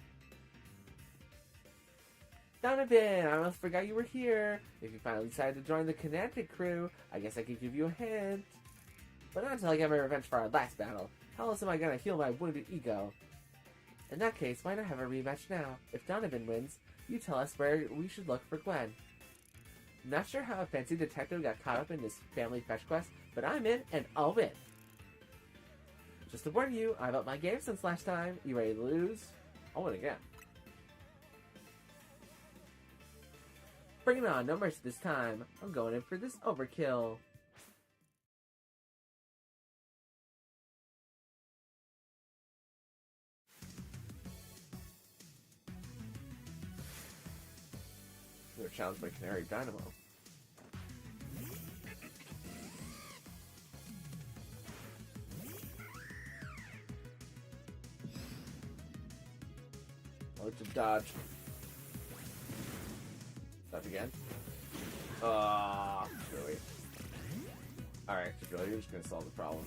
Donovan, I almost forgot you were here. If you finally decided to join the Kinetic crew, I guess I could give you a hint. But not until I get my revenge for our last battle. How else am I gonna heal my wounded ego? In that case, why not have a rematch now? If Donovan wins, you tell us where we should look for Gwen. Not sure how a fancy detective got caught up in this family fetch quest, but I'm in and I'll win. Just to warn you, I've upped my game since last time. You ready to lose? I'll win again. Bring it on, no mercy this time. I'm going in for this overkill. You're challenged by Canary Dynamo. I'll look to dodge. Dodge again. Screwy. Alright, Joey, you're just gonna solve the problem.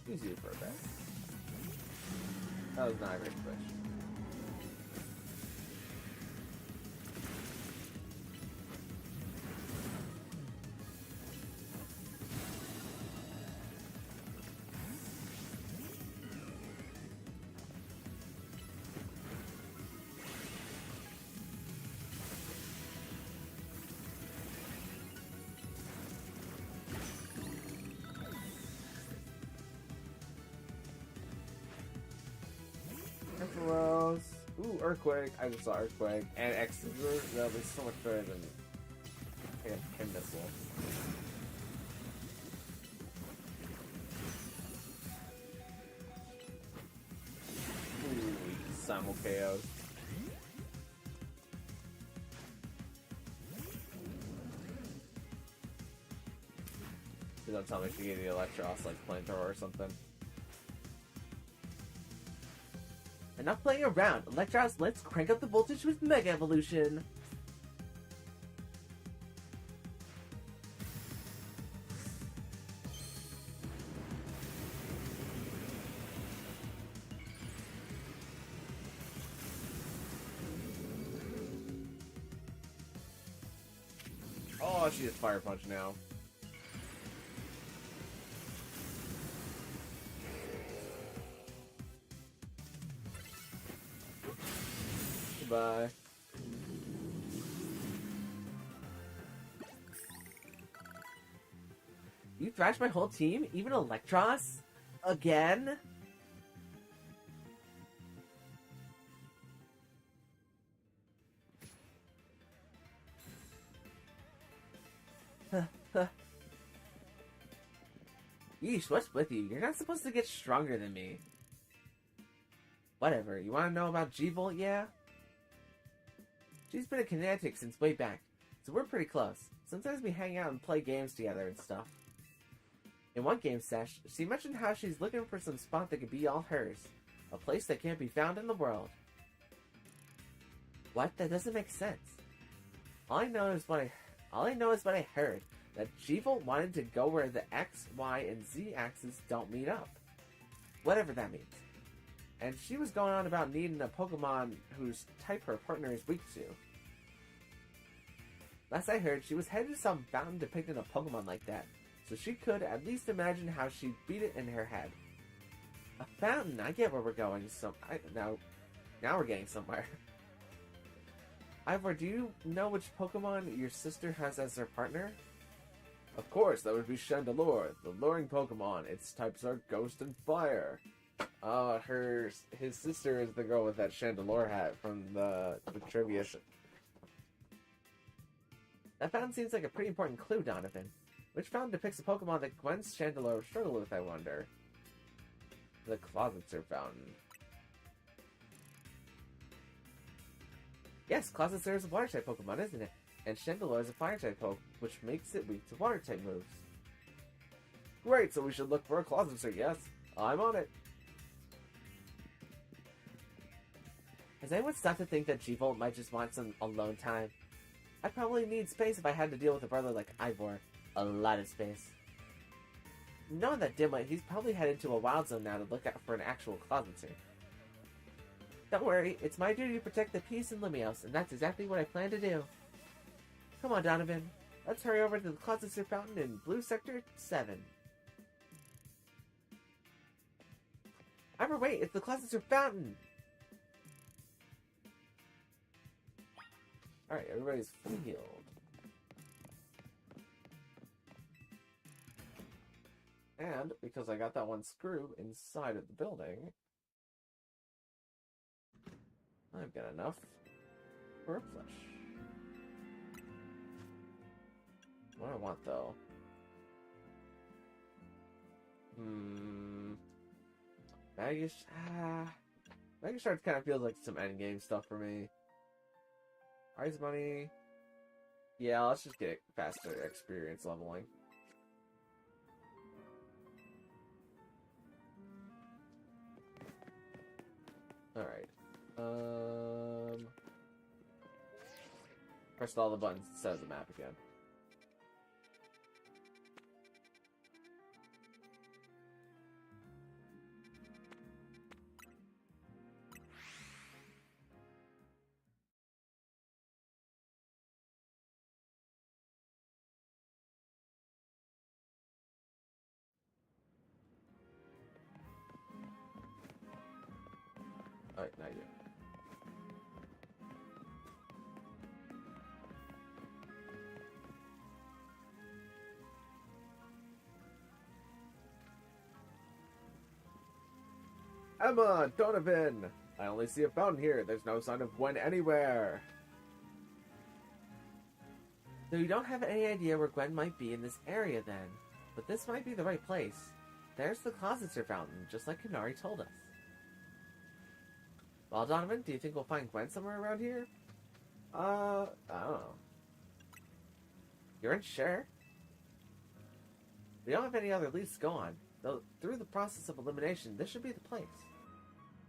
Use you for a bit. That was not a great push. Rose. Ooh, Earthquake. I just saw Earthquake. And Excadrill. That'll be so much better than a missile. Ooh, simul KOs. Please don't tell me she gave the Electros like flamethrower or something. Enough playing around. Electros, let's crank up the voltage with Mega Evolution. Oh, she just Fire Punch now. Goodbye. You thrashed my whole team? Even Electros? Again? Yeesh, what's with you? You're not supposed to get stronger than me. Whatever, you want to know about G-Volt, yeah? She's been a Kinetic since way back, so we're pretty close. Sometimes we hang out and play games together and stuff. In one game sesh, she mentioned how she's looking for some spot that could be all hers. A place that can't be found in the world. What? That doesn't make sense. All I know is what I heard. That G-Volt wanted to go where the X, Y, and Z axes don't meet up. Whatever that means. And she was going on about needing a Pokemon whose type her partner is weak to. Last I heard, she was headed to some fountain depicting a Pokemon like that, so she could at least imagine how she'd beat it in her head. A fountain? I get where we're going. Now we're getting somewhere. Ivor, do you know which Pokemon your sister has as her partner? Of course, that would be Chandelure, the luring Pokemon. Its types are Ghost and Fire. His sister is the girl with that Chandelure hat from the trivia. That fountain seems like a pretty important clue, Donovan. Which fountain depicts a Pokemon that Gwen's Chandelure struggled with, I wonder? The Closetser fountain. Yes, Closetser is a Water-type Pokemon, isn't it? And Chandelure is a Fire-type Poke, which makes it weak to Water-type moves. Great, so we should look for a Closetser, yes? I'm on it. Has anyone stopped to think that G-Volt might just want some alone time? I'd probably need space if I had to deal with a brother like Ivor. A lot of space. Knowing that dimwit, he's probably headed to a wild zone now to look out for an actual Closetser. Don't worry, it's my duty to protect the peace in Lumiose, and that's exactly what I plan to do. Come on, Donovan. Let's hurry over to the Closetser Fountain in Blue Sector 7. Ivor, wait! It's the Closetser Fountain! Alright, everybody's fully healed. And, because I got that one screw inside of the building, I've got enough for a plush. What do I want, though? Mega Shards kind of feels like some endgame stuff for me. Prize money. Yeah, let's just get faster experience leveling. Alright. Pressed all the buttons instead of the map again. Alright, now you do. Emma! Donovan! I only see a fountain here. There's no sign of Gwen anywhere. So you don't have any idea where Gwen might be in this area then. But this might be the right place. There's the Closetser Fountain, just like Kanari told us. Well, Donovan, do you think we'll find Gwen somewhere around here? I don't know. You aren't sure? We don't have any other leads to go on, though through the process of elimination, this should be the place.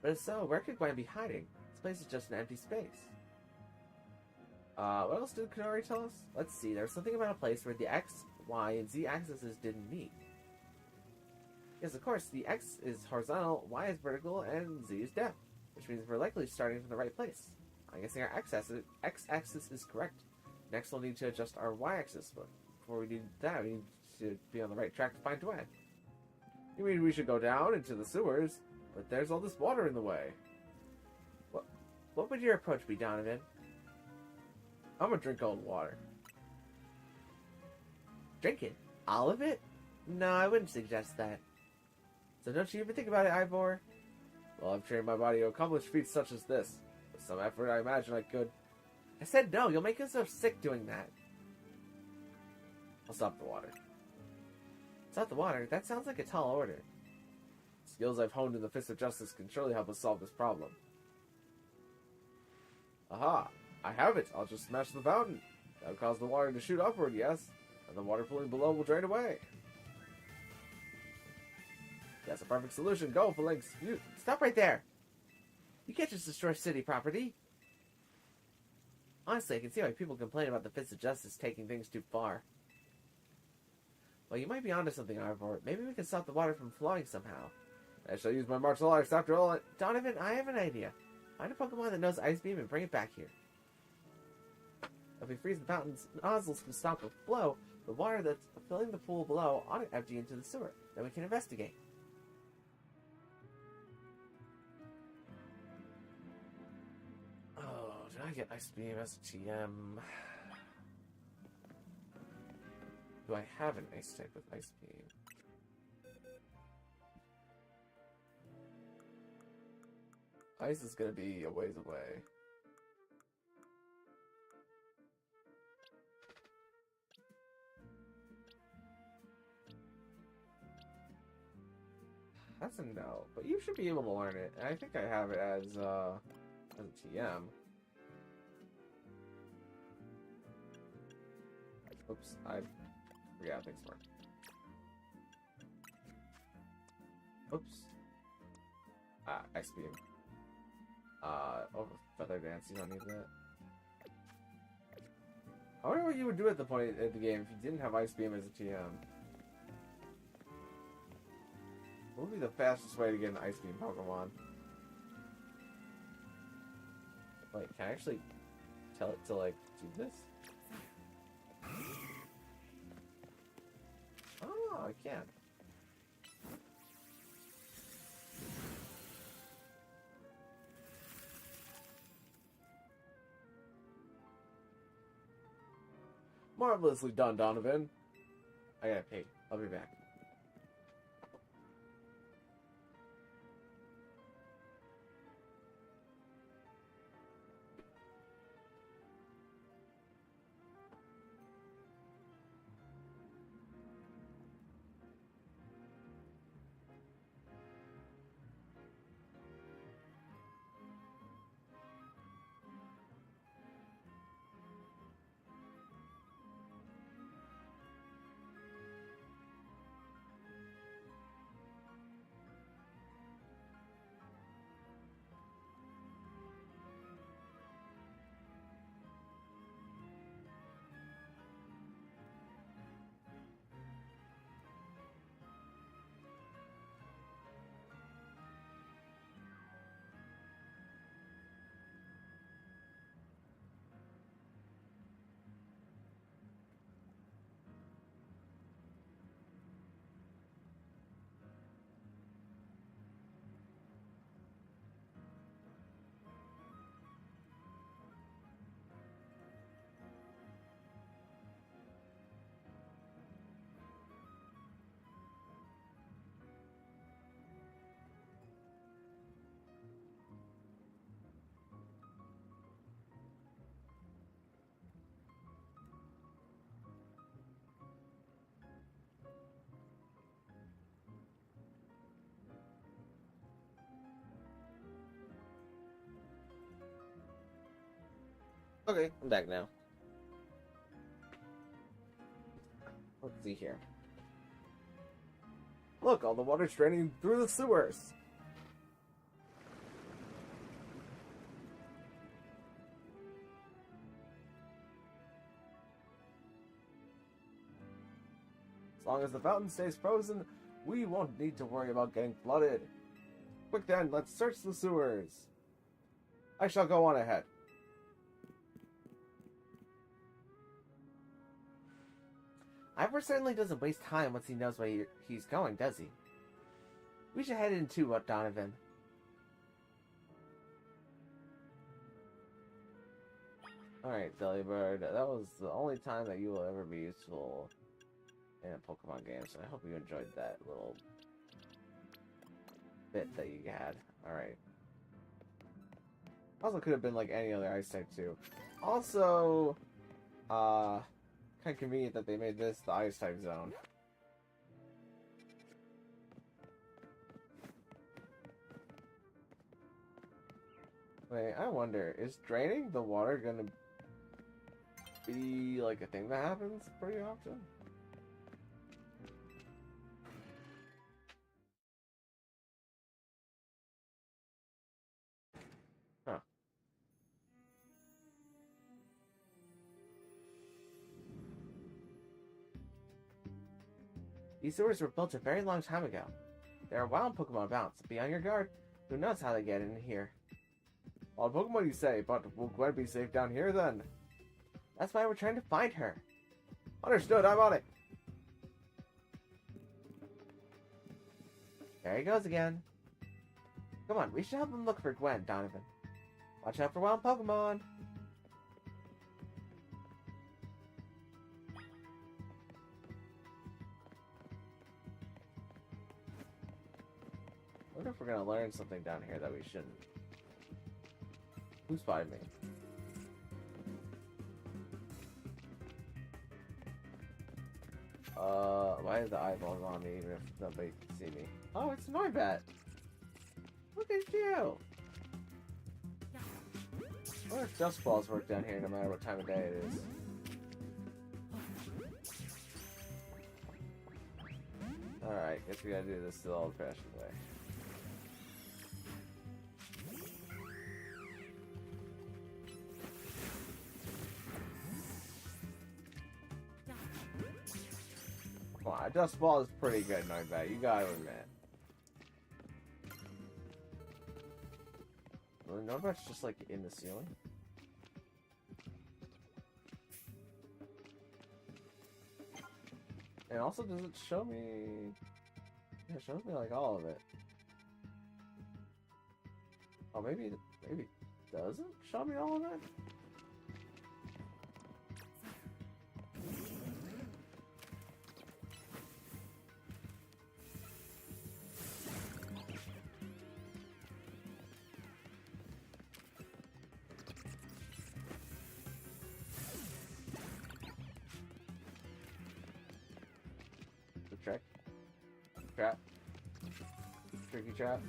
But if so, where could Gwen be hiding? This place is just an empty space. What else did Kanori tell us? Let's see, there's something about a place where the X, Y, and Z axes didn't meet. Yes, of course, the X is horizontal, Y is vertical, and Z is depth, which means we're likely starting from the right place. I'm guessing our X-axis is correct. Next, we'll need to adjust our Y-axis, but before we do that, we need to be on the right track to find Gwen. You mean we should go down into the sewers? But there's all this water in the way. What would your approach be, Donovan? I'm gonna drink all the water. Drink it? All of it? No, I wouldn't suggest that. So don't you even think about it, Ivor? Well, I've trained my body to accomplish feats such as this. With some effort, I imagine I could. I said no, you'll make yourself sick doing that. I'll stop the water. Stop the water? That sounds like a tall order. Skills I've honed in the Fist of Justice can surely help us solve this problem. Aha! I have it! I'll just smash the fountain. That'll cause the water to shoot upward, yes? And the water pooling below will drain away. That's a perfect solution. Go, Phalanx. You stop right there! You can't just destroy city property. Honestly, I can see why people complain about the Fist of Justice taking things too far. Well, you might be onto something, Ivor. Maybe we can stop the water from flowing somehow. I shall use my martial arts after all. Donovan, I have an idea. Find a Pokemon that knows Ice Beam and bring it back here. If we freeze the fountain's nozzles from stop the flow, the water that's filling the pool below ought to empty into the sewer. Then we can investigate. Oh, did I get Ice Beam as a TM? Do I have an Ice type with Ice Beam? Ice is gonna be a ways away. That's a no, but you should be able to learn it. And I think I have it as a TM. Oops, I forgot how things work. Oops. Ice Beam. Feather Dance, you don't need that. I wonder what you would do at the point at the game if you didn't have Ice Beam as a TM. What would be the fastest way to get an Ice Beam Pokemon? Wait, can I actually tell it to, like, do this? Oh, I can. Marvelously done, Donovan. I gotta pee. I'll be back. Okay, I'm back now. Let's see here. Look, all the water's draining through the sewers. As long as the fountain stays frozen, we won't need to worry about getting flooded. Quick then, let's search the sewers. I shall go on ahead. Ivor certainly doesn't waste time once he knows where he's going, does he? We should head in too, Donovan. Alright, Delibird, that was the only time that you will ever be useful in a Pokemon game, so I hope you enjoyed that little bit that you had. Alright. Also could have been like any other ice type too. Also, kind of convenient that they made this the ice type zone. Wait, I wonder, is draining the water gonna be like a thing that happens pretty often? Huh. These sewers were built a very long time ago. There are wild Pokemon about, so be on your guard. Who knows how they get in here? Wild Pokemon you say, but will Gwen be safe down here then? That's why we're trying to find her. Understood, I'm on it. There he goes again. Come on, we should help him look for Gwen, Donovan. Watch out for wild Pokemon. I wonder if we're gonna learn something down here that we shouldn't. Who spotted me? Why is the eyeballs on me even if nobody can see me? Oh, it's Noibat! Look at you! I wonder if dust balls work down here no matter what time of day it is. Alright, guess we gotta do this the old-fashioned way. Come on, a dust ball is pretty good, Noibat, you gotta admit. Really, Noibat's just like in the ceiling? And also, does it show me... Yeah, it shows me like all of it. Oh, maybe it doesn't show me all of it? Trick. Trap. Tricky trap.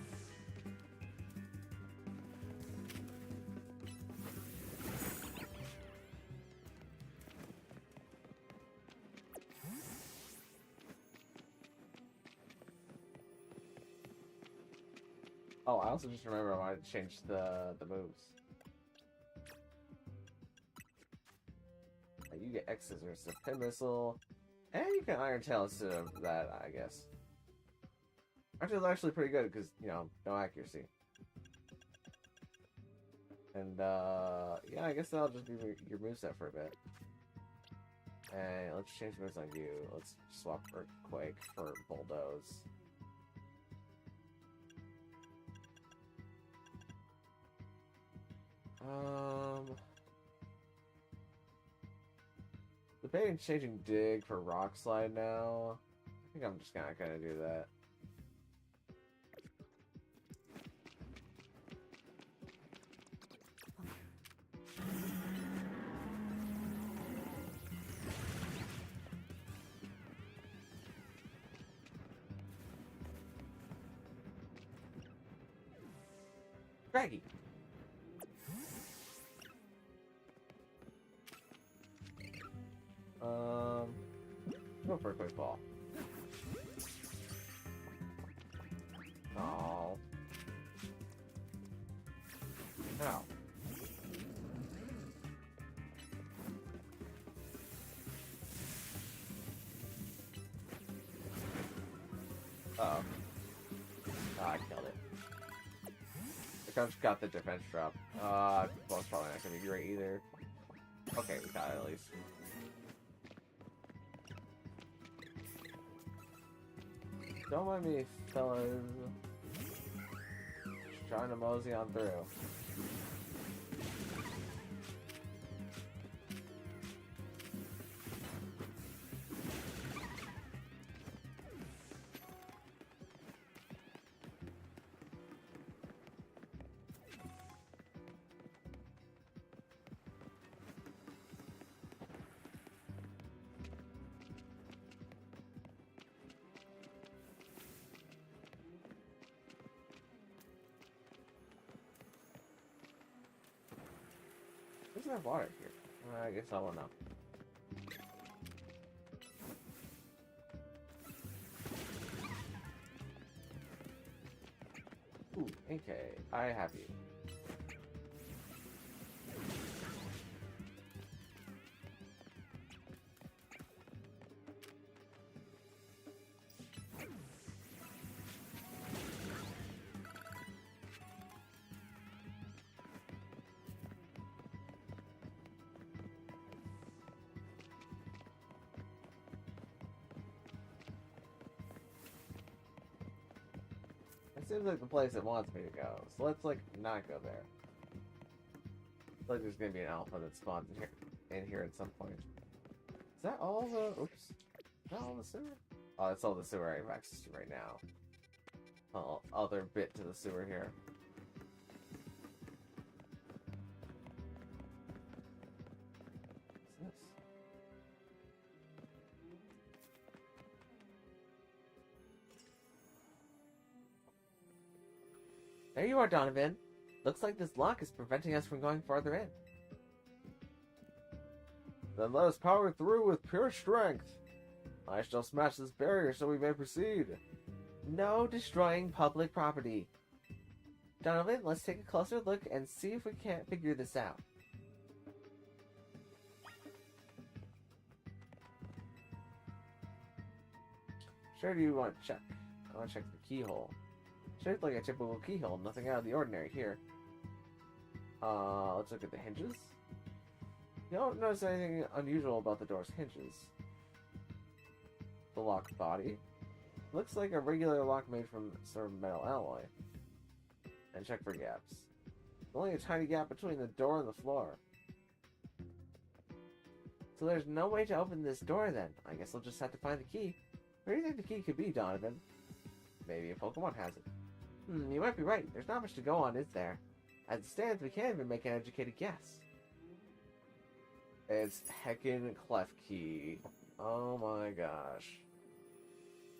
Oh, I also just remember I wanted to change the moves. Like, you get X scissors, a pin missile, and you can Iron Tail instead of that, I guess. Iron Tail's actually pretty good because, you know, no accuracy. And, yeah, I guess that'll just be your moveset for a bit. And let's change moves on you. Let's swap Earthquake for Bulldoze. Debating changing Dig for Rock Slide now. I think I'm just gonna do that. Craggy. Go for a quick ball. Oh. Ow. Uh-oh. Oh, I killed it. The coach got the defense drop. Well, it's probably not gonna be great either. Okay, we got it at least. Don't mind me, fellas. Just trying to mosey on through. Doesn't have water here. I guess I will know. Ooh, okay. I have you. It seems like the place it wants me to go, so let's, like, not go there. It's like there's gonna be an alpha that spawns in here at some point. Is that all the... Oops. Is that all the sewer? Oh, that's all the sewer I have access to right now. Oh, other bit to the sewer here. What's this? There you are, Donovan. Looks like this lock is preventing us from going farther in. Then let us power through with pure strength. I shall smash this barrier so we may proceed. No destroying public property. Donovan, let's take a closer look and see if we can't figure this out. Sure do you want to check? I want to check the keyhole. Shaped like a typical keyhole, nothing out of the ordinary here. Let's look at the hinges. You don't notice anything unusual about the door's hinges. The lock body. Looks like a regular lock made from sort of metal alloy. And check for gaps. Only a tiny gap between the door and the floor. So there's no way to open this door then. I guess we'll just have to find the key. Where do you think the key could be, Donovan? Maybe a Pokemon has it. You might be right. There's not much to go on, is there? As it stands, we can't even make an educated guess. It's heckin' Klefki. Oh my gosh.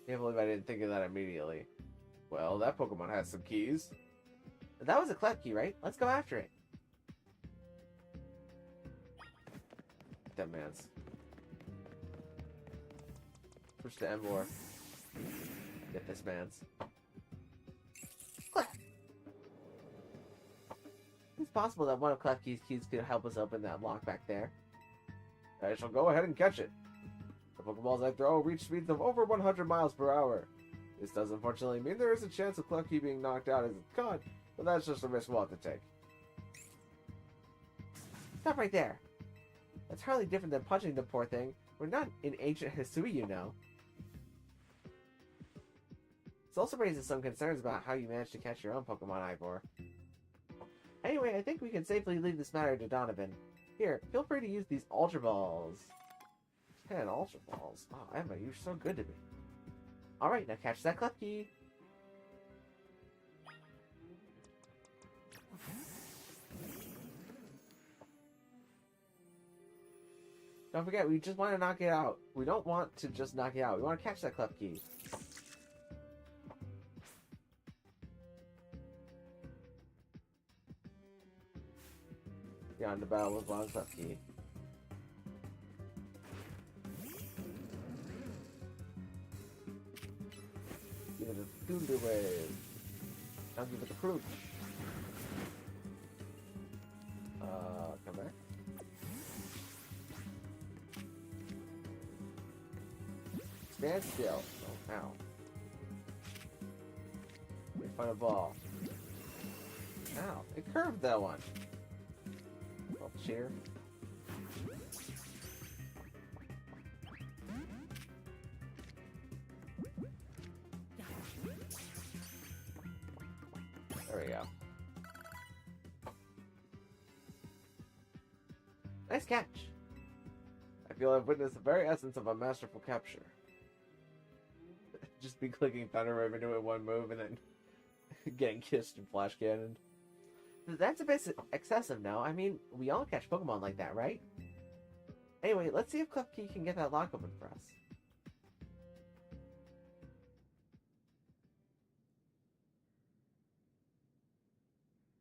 Can't believe I didn't think of that immediately. Well, that Pokemon has some keys. That was a Klefki, right? Let's go after it. That man's. Switch to Emvor. Get this man's. It's possible that one of Klefki's keys could help us open that lock back there. I shall go ahead and catch it. The Pokeballs I throw reach speeds of over 100 miles per hour. This does unfortunately mean there is a chance of Klefki being knocked out as it's caught, but that's just a risk we'll have to take. Stop right there. That's hardly different than punching the poor thing. We're not in ancient Hisui, you know. This also raises some concerns about how you managed to catch your own Pokemon, Ivor. Anyway, I think we can safely leave this matter to Donovan. Here, feel free to use these Ultra Balls. 10 Ultra Balls. Oh, Emma, you're so good to me. Alright, now catch that Klefki. Don't forget, we just want to knock it out. We don't want to just knock it out. We want to catch that Klefki. Yeah, on the battle with Klefki. Give it a Thunder Wave. Now give it a Crooch. Come back. Stand still. Oh, ow. Let me find a ball. Ow, it curved that one. Well, cheer. There we go. Nice catch. I feel I've witnessed the very essence of a masterful capture. Just be clicking Thunder Wave into it in one move and then getting kissed and flash cannoned. That's a bit excessive now. I mean, we all catch Pokemon like that, right? Anyway, let's see if Klefki can get that lock open for us.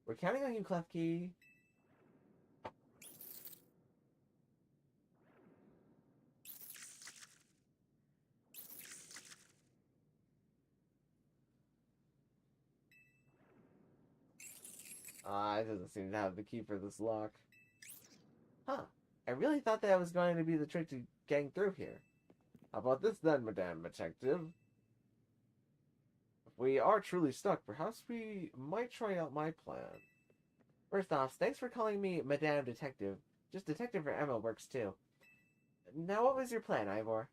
We're counting on you, Klefki. It doesn't seem to have the key for this lock. Huh. I really thought that was going to be the trick to getting through here. How about this then, Madame Detective? If we are truly stuck, perhaps we might try out my plan. First off, thanks for calling me Madame Detective. Just Detective for Emma works too. Now, what was your plan, Ivor?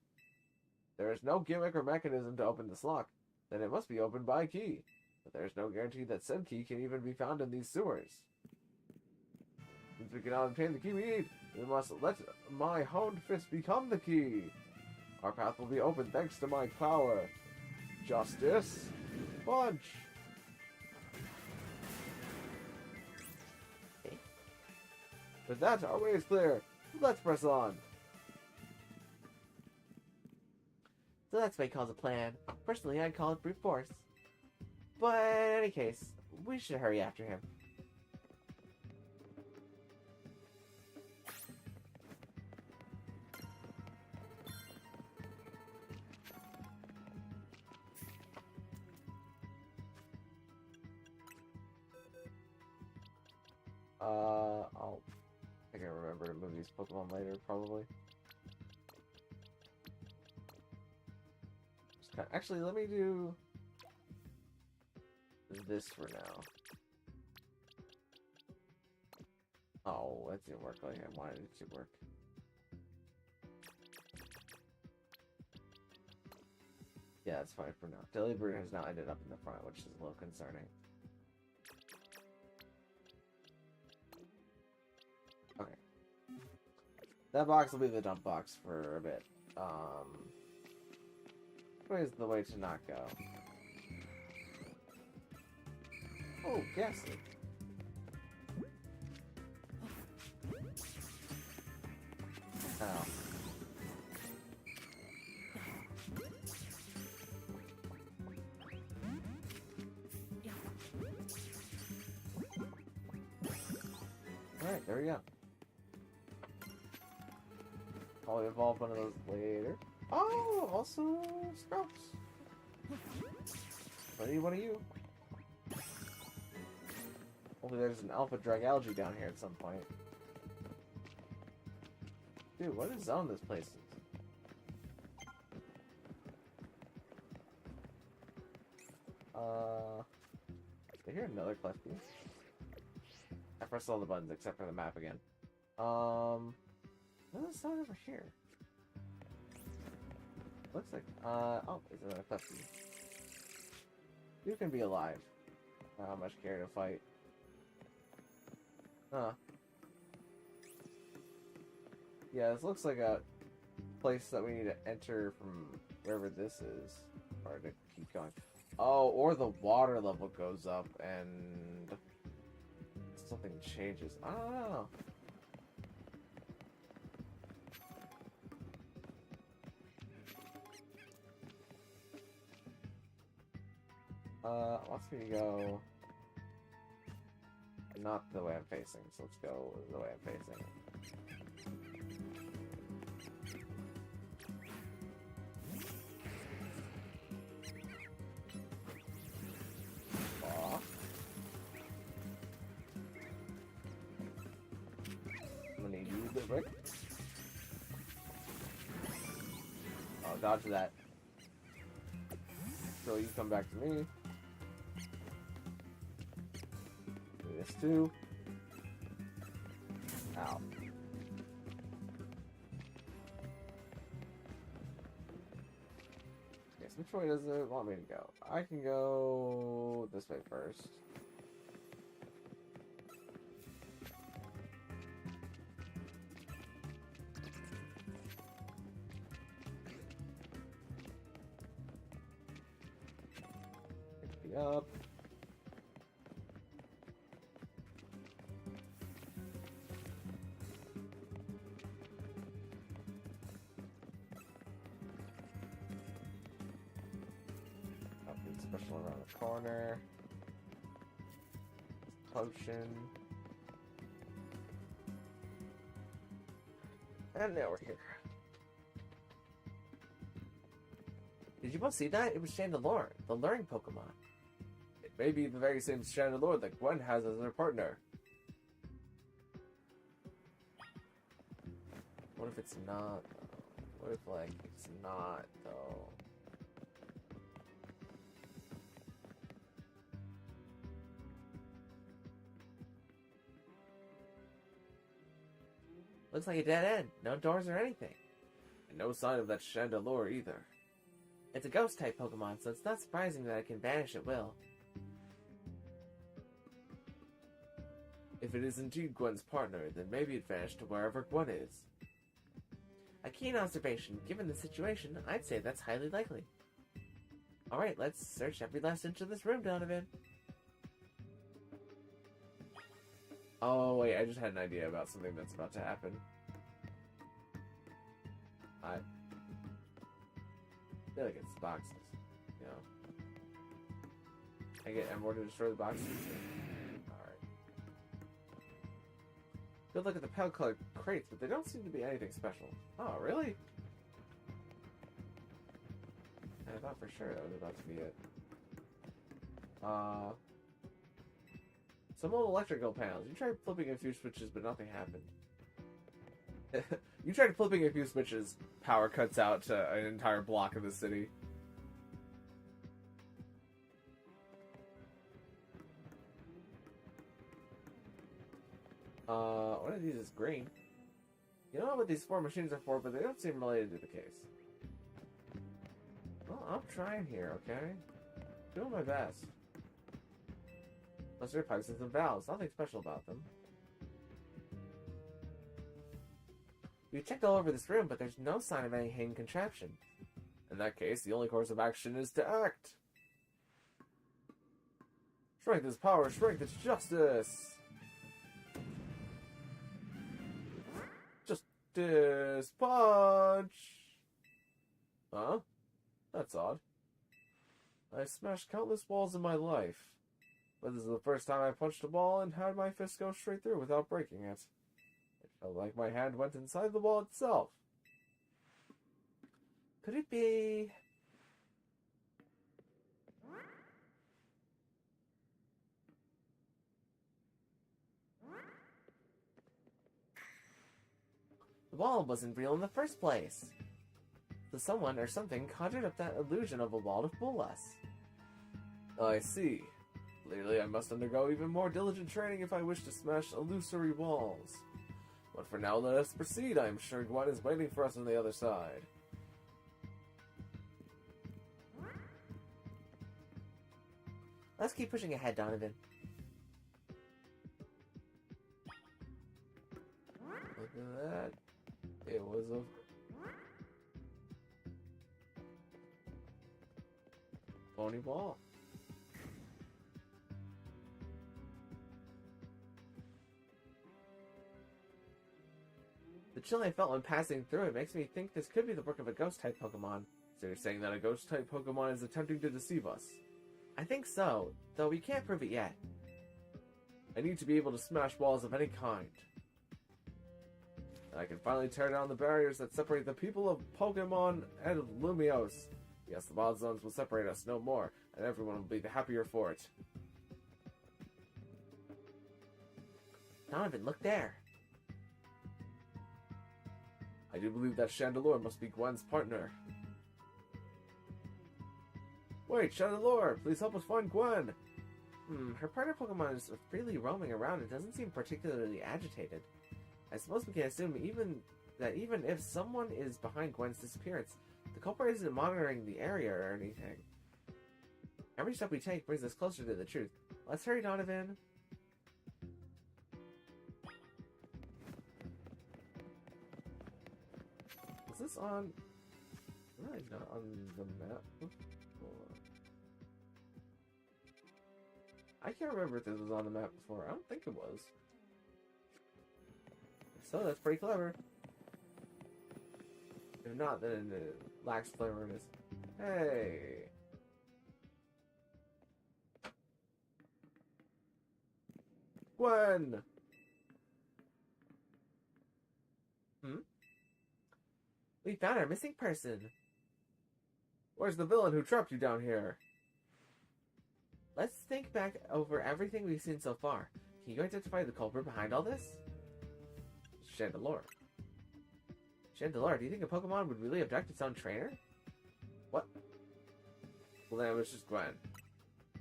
There is no gimmick or mechanism to open this lock. Then it must be opened by a key. But there is no guarantee that said key can even be found in these sewers. Since we cannot obtain the key we need, we must let my honed fist become the key. Our path will be open thanks to my power. Justice, punch! Okay. With that, our way is clear. Let's press on. So that's what he calls a plan. Personally, I'd call it brute force. But in any case, we should hurry after him. I can remember to move these Pokemon later, probably. Actually, let me do this for now. Oh, that didn't work like I wanted it to work. Yeah, that's fine for now. Delibird has now ended up in the front, which is a little concerning. Okay. That box will be the dump box for a bit. Where's the way to not go? Oh, Ghastly. Ow. Alright, there we go. Probably evolve one of those later. Oh, also Sprouts. I need one of you. Hopefully there's an Alpha Dragalge down here at some point. Dude, what a zone this place is. I hear another Klefki. I pressed all the buttons except for the map again. What's the sound over here? Looks like, oh, is another Klefki. You can be alive. Not how much care to fight. Huh. Yeah, this looks like a place that we need to enter from wherever this is. Or to keep going. Oh, or the water level goes up and something changes. I don't know. Wants me to go not the way I'm facing, so let's go the way I'm facing. quick. Oh, dodge that. So you come back to me. Do this too. Ow. Okay, so which way does it want me to go? I can go this way first. Pick me up. Special around the corner. Potion. And now we're here. Did you both see that? It was Chandelure, the luring Pokemon. It may be the very same Chandelure that Gwen has as her partner. What if it's not, though? What if, like, it's not, though? Looks like a dead end. No doors or anything. And no sign of that Chandelure either. It's a ghost-type Pokemon, so it's not surprising that it can vanish at will. If it is indeed Gwen's partner, then maybe it vanished to wherever Gwen is. A keen observation. Given the situation, I'd say that's highly likely. Alright, let's search every last inch of this room, Donovan. Oh, wait, I just had an idea about something that's about to happen. I feel like it's boxes, you know. I get Emor to destroy the boxes. Alright. Good look at the pale colored crates, but they don't seem to be anything special. Oh, really? I thought for sure that was about to be it. Some old electrical panels. You tried flipping a few switches, but nothing happened. You tried flipping a few switches, power cuts out to an entire block of the city. One of these is green. You don't know what these four machines are for, but they don't seem related to the case. Well, I'm trying here, okay? Doing my best. Unless they're pipes and some valves. Nothing special about them. We checked all over this room, but there's no sign of any hidden contraption. In that case, the only course of action is to act. Strength is power, strength is justice. Justice punch. Huh? That's odd. I've smashed countless walls in my life, but this is the first time I punched a ball and had my fist go straight through without breaking it. It felt like my hand went inside the ball itself. Could it be... The wall wasn't real in the first place. So someone or something conjured up that illusion of a wall to fool us. I see. Clearly I must undergo even more diligent training if I wish to smash illusory walls. But for now, let us proceed. I am sure Gwen is waiting for us on the other side. Let's keep pushing ahead, Donovan. Look at that. It was a... phony wall. The chill I felt when passing through it makes me think this could be the work of a ghost-type Pokemon. So you're saying that a ghost-type Pokemon is attempting to deceive us? I think so, though we can't prove it yet. I need to be able to smash walls of any kind. And I can finally tear down the barriers that separate the people of Pokemon and Lumiose. Yes, the wild zones will separate us no more, and everyone will be the happier for it. Donovan, look there. I do believe that Chandelure must be Gwen's partner. Wait, Chandelure, please help us find Gwen! Her partner Pokemon is freely roaming around and doesn't seem particularly agitated. I suppose we can assume even if someone is behind Gwen's disappearance, the culprit isn't monitoring the area or anything. Every step we take brings us closer to the truth. Let's hurry, Donovan. Is this on... No, it's not on the map. I can't remember if this was on the map before. I don't think it was. So that's pretty clever. If not, then it lacks cleverness. Hey! Gwen! We found our missing person. Where's the villain who trapped you down here? Let's think back over everything we've seen so far. Can you identify the culprit behind all this? Chandelure. Chandelure, do you think a Pokemon would really abduct its own trainer? What? Well, then it was just Gwen.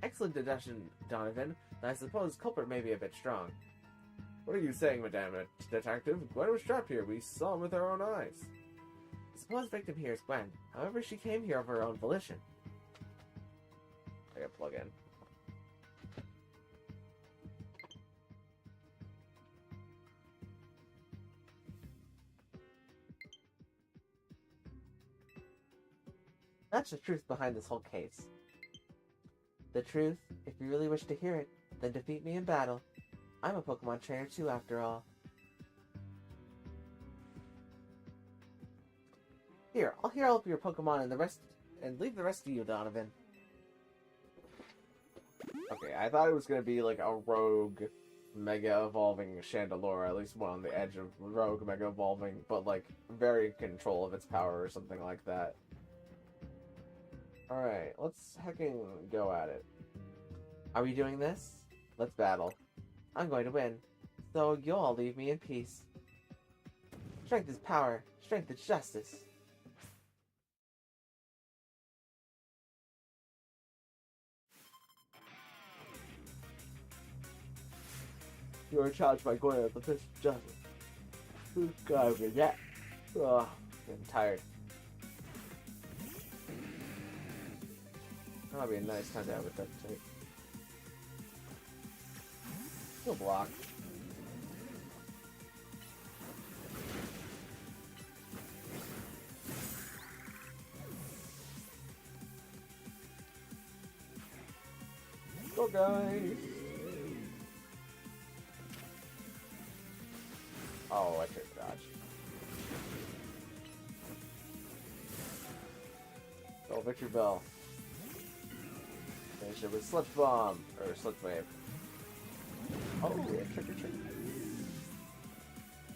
Excellent deduction, Donovan, but I suppose culprit may be a bit strong. What are you saying, Madame Detective? Gwen was trapped here. We saw him with our own eyes. I suppose victim here is Gwen. However, she came here of her own volition. I gotta plug in. That's the truth behind this whole case. The truth, if you really wish to hear it, then defeat me in battle. I'm a Pokemon trainer too, after all. Here, I'll heal up your Pokemon and leave the rest to you, Donovan. Okay, I thought it was gonna be like a rogue Mega Evolving Chandelure, at least one on the edge of rogue Mega Evolving, but like very in control of its power or something like that. Alright, let's hecking go at it. Are we doing this? Let's battle. I'm going to win, so you'll all leave me in peace. Strength is power. Strength is justice. You are challenged by Gwen at the fist of justice. Who's gonna be that? Ugh, getting tired. That'll be a nice time to have a duct tape. Still block. Go, guys! Oh, I could dodge. Oh, Victory Bell. Finish it with Slip Bomb, or Slip Wave. Oh, yeah, Trick or Treat.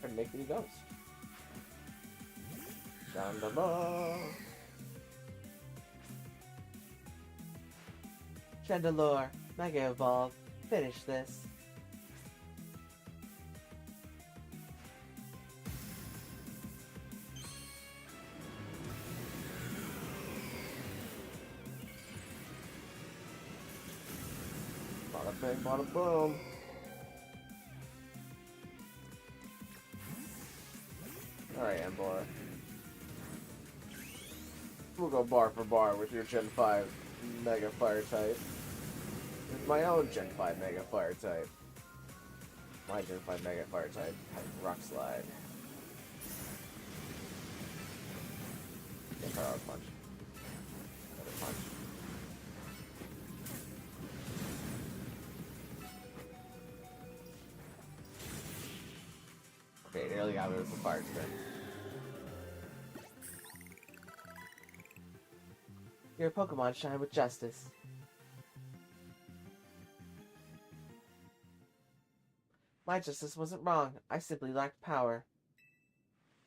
And make me ghost. Chandelure. Chandelure, Mega Evolve, finish this. Bada bing, bada boom. Alright, Embor. We'll go bar for bar with your Gen 5 Mega Fire type. With my own Gen 5 Mega Fire type. My Gen 5 Mega Fire type. Rock Slide. Get Power Punch. Another punch. Okay, nearly got rid of the fire spin. Your Pokemon shine with justice. My justice wasn't wrong. I simply lacked power.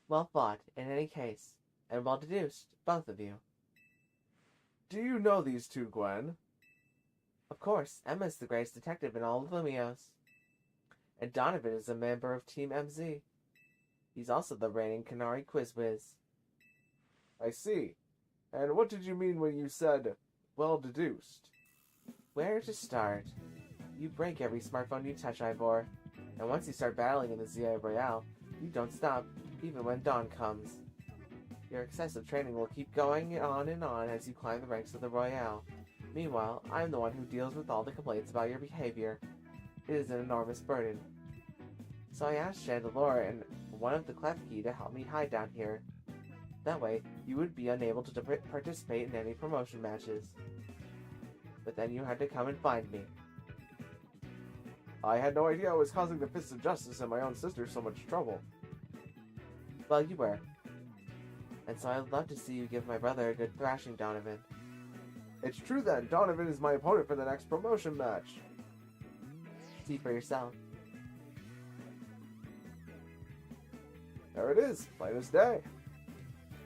Well fought, in any case. And well deduced, both of you. Do you know these two, Gwen? Of course, Emma's the greatest detective in all of Lumiose. And Donovan is a member of Team MZ. He's also the reigning Canary Quiz Whiz. I see. And what did you mean when you said, well deduced? Where to start? You break every smartphone you touch, Ivor. And once you start battling in the ZA Royale, you don't stop, even when dawn comes. Your excessive training will keep going on and on as you climb the ranks of the Royale. Meanwhile, I'm the one who deals with all the complaints about your behavior. It is an enormous burden. So I asked Chandelure and one of the Klefki to help me hide down here. That way, you would be unable to participate in any promotion matches. But then you had to come and find me. I had no idea I was causing the Fists of Justice and my own sister so much trouble. Well, you were. And so I'd love to see you give my brother a good thrashing, Donovan. It's true then, Donovan is my opponent for the next promotion match. See for yourself. There it is, plain as day.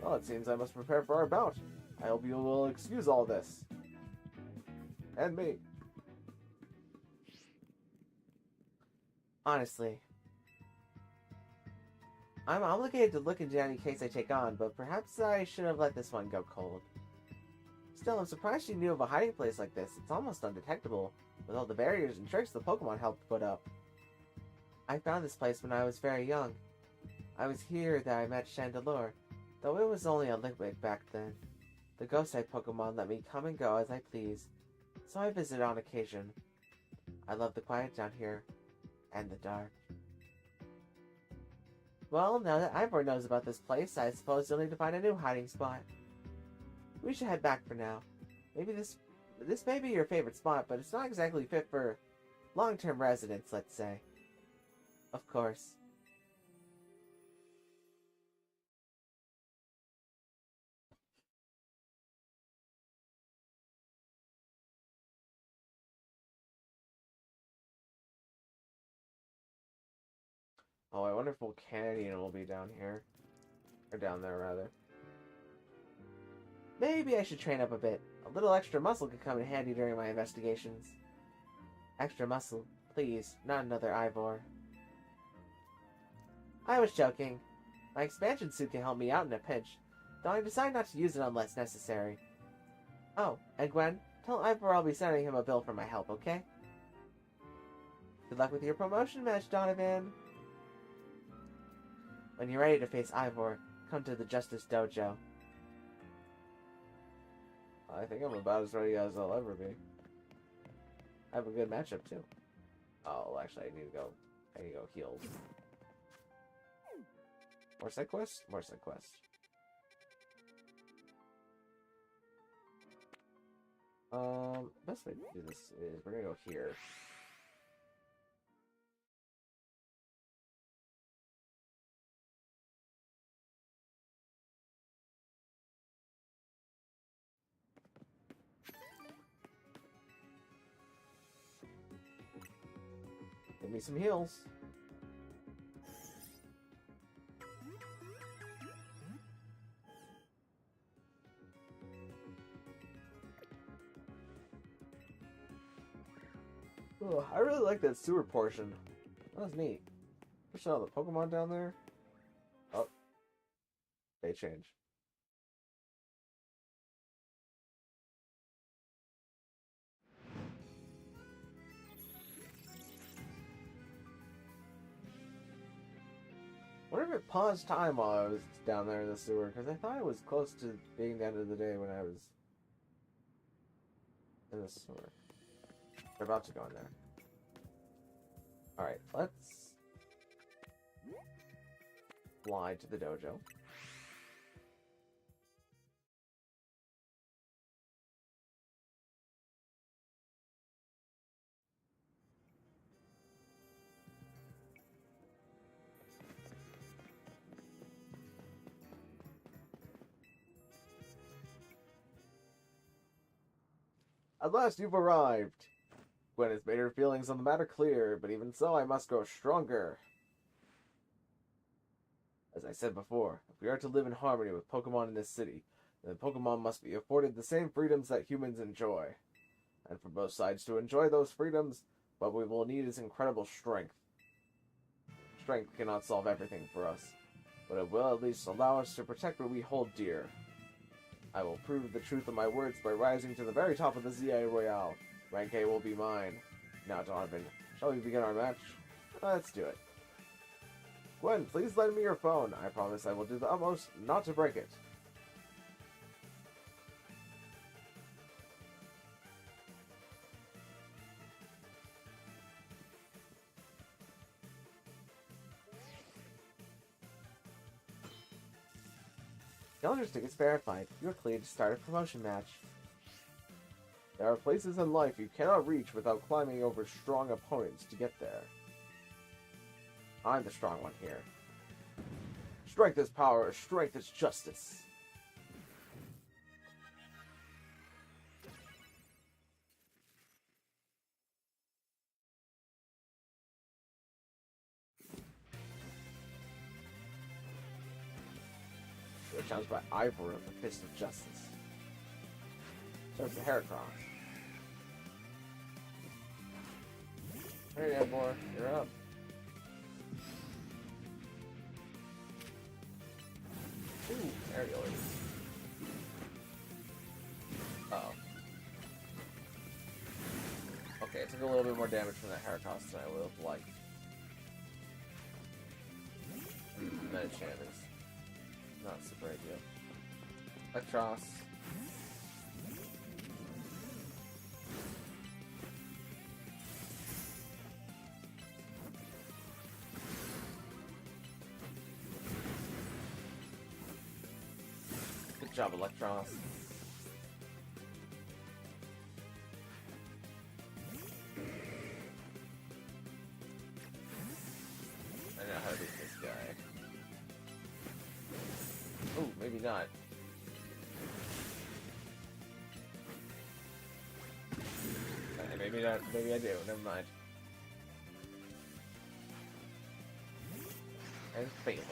Well, it seems I must prepare for our bout. I hope you will excuse all this. And me. Honestly, I'm obligated to look into any case I take on, but perhaps I should have let this one go cold. Still, I'm surprised you knew of a hiding place like this. It's almost undetectable, with all the barriers and tricks the Pokemon helped put up. I found this place when I was very young. I was here that I met Chandelure, though it was only a Litwick back then. The ghost-type Pokemon let me come and go as I please, so I visit on occasion. I love the quiet down here, and the dark. Well, now that Ivor knows about this place, I suppose you'll need to find a new hiding spot. We should head back for now. Maybe this may be your favorite spot, but it's not exactly fit for long-term residents, let's say. Of course. Oh, I wonder if Volcanion will be down here. Or down there, rather. Maybe I should train up a bit. A little extra muscle could come in handy during my investigations. Extra muscle, please, not another Ivor. I was joking. My expansion suit can help me out in a pinch, though I decide not to use it unless necessary. Oh, and Gwen, tell Ivor I'll be sending him a bill for my help, okay? Good luck with your promotion match, Donovan! When you're ready to face Ivor, come to the Justice Dojo. I think I'm about as ready as I'll ever be. I have a good matchup, too. Oh, actually, I need to go heal. More side quest? More side quest. Best way to do this is we're gonna go here. Give me some heals. Oh, I really like that sewer portion. That was neat. Push all the Pokemon down there. Oh. They change. Wonder if it paused time while I was down there in the sewer, because I thought it was close to being the end of the day when I was in the sewer. We're about to go in there. Alright, let's fly to the dojo. At last you've arrived! Gwen has made her feelings on the matter clear, but even so I must grow stronger. As I said before, if we are to live in harmony with Pokemon in this city, then Pokemon must be afforded the same freedoms that humans enjoy. And for both sides to enjoy those freedoms, what we will need is incredible strength. Strength cannot solve everything for us, but it will at least allow us to protect what we hold dear. I will prove the truth of my words by rising to the very top of the ZA Royale. Rank A will be mine. Now, Donovan, shall we begin our match? Let's do it. Gwen, please lend me your phone. I promise I will do the utmost not to break it. Challenger's tickets verified. You are cleared to start a promotion match. There are places in life you cannot reach without climbing over strong opponents to get there. I'm the strong one here. Strength is power, strength is justice. You're challenged by Ivor of the Fist of Justice. Starts the hair cross. Hey, Ivor, you're up. Ooh, aerial ace. Uh-oh. Okay, it took a little bit more damage from that hair toss than I would have liked. Metachan is not super ideal. Electros. Good job, Electros. I know how to beat this guy. Oh, maybe not. Maybe not. Maybe I do. Never mind. And Phalanx.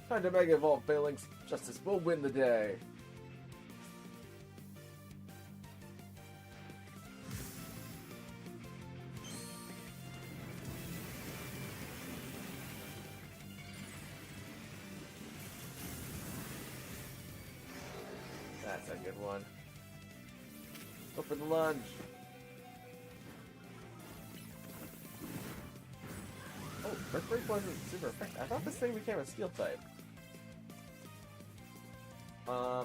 Time to Mega Evolve Phalanx. Justice will win the day. That's a good one. Go for the lunge. Oh, Brick Break wasn't super effective. I thought this thing became a steel type.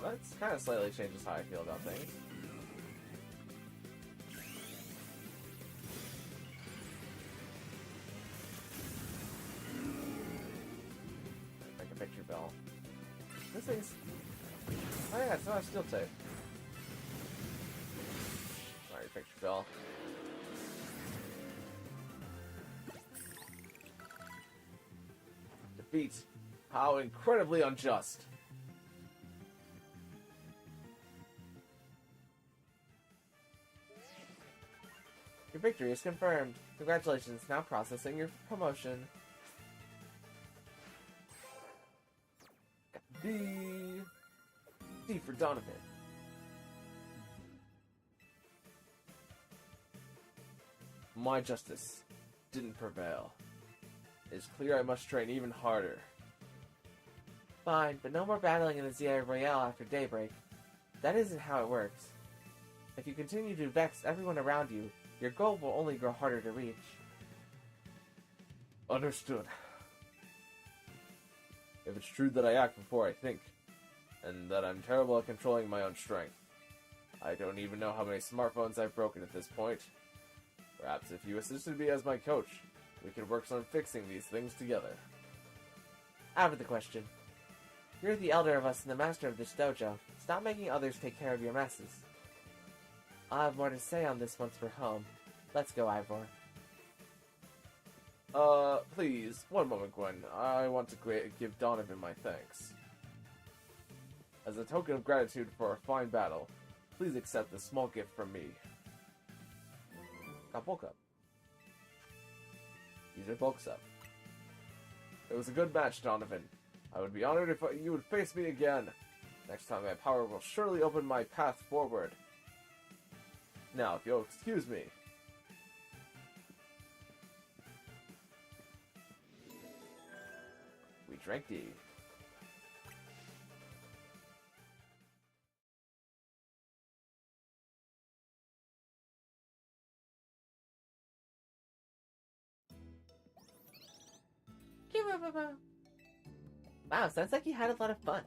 That's kind of slightly changes how I feel about things. Make a picture bell. This thing's... Oh yeah, it's not a steel type. Sorry, picture bell. Defeat. How incredibly unjust. Your victory is confirmed. Congratulations, now processing your promotion. D for Donovan. My justice didn't prevail. It's clear I must train even harder. Fine, but no more battling in the ZA Royale after daybreak. That isn't how it works. If you continue to vex everyone around you, your goal will only grow harder to reach. Understood. If it's true that I act before I think, and that I'm terrible at controlling my own strength, I don't even know how many smartphones I've broken at this point. Perhaps if you assisted me as my coach, we could work on fixing these things together. Out of the question. You're the elder of us and the master of this dojo. Stop making others take care of your messes. I'll have more to say on this once we're home. Let's go, Ivor. Please, one moment, Gwen. I want to give Donovan my thanks. As a token of gratitude for a fine battle, please accept this small gift from me. Got bulk up. Use your bulks up. It was a good match, Donovan. I would be honored if you would face me again. Next time my power will surely open my path forward. Now, if you'll excuse me. drank deep. Wow, sounds like you had a lot of fun.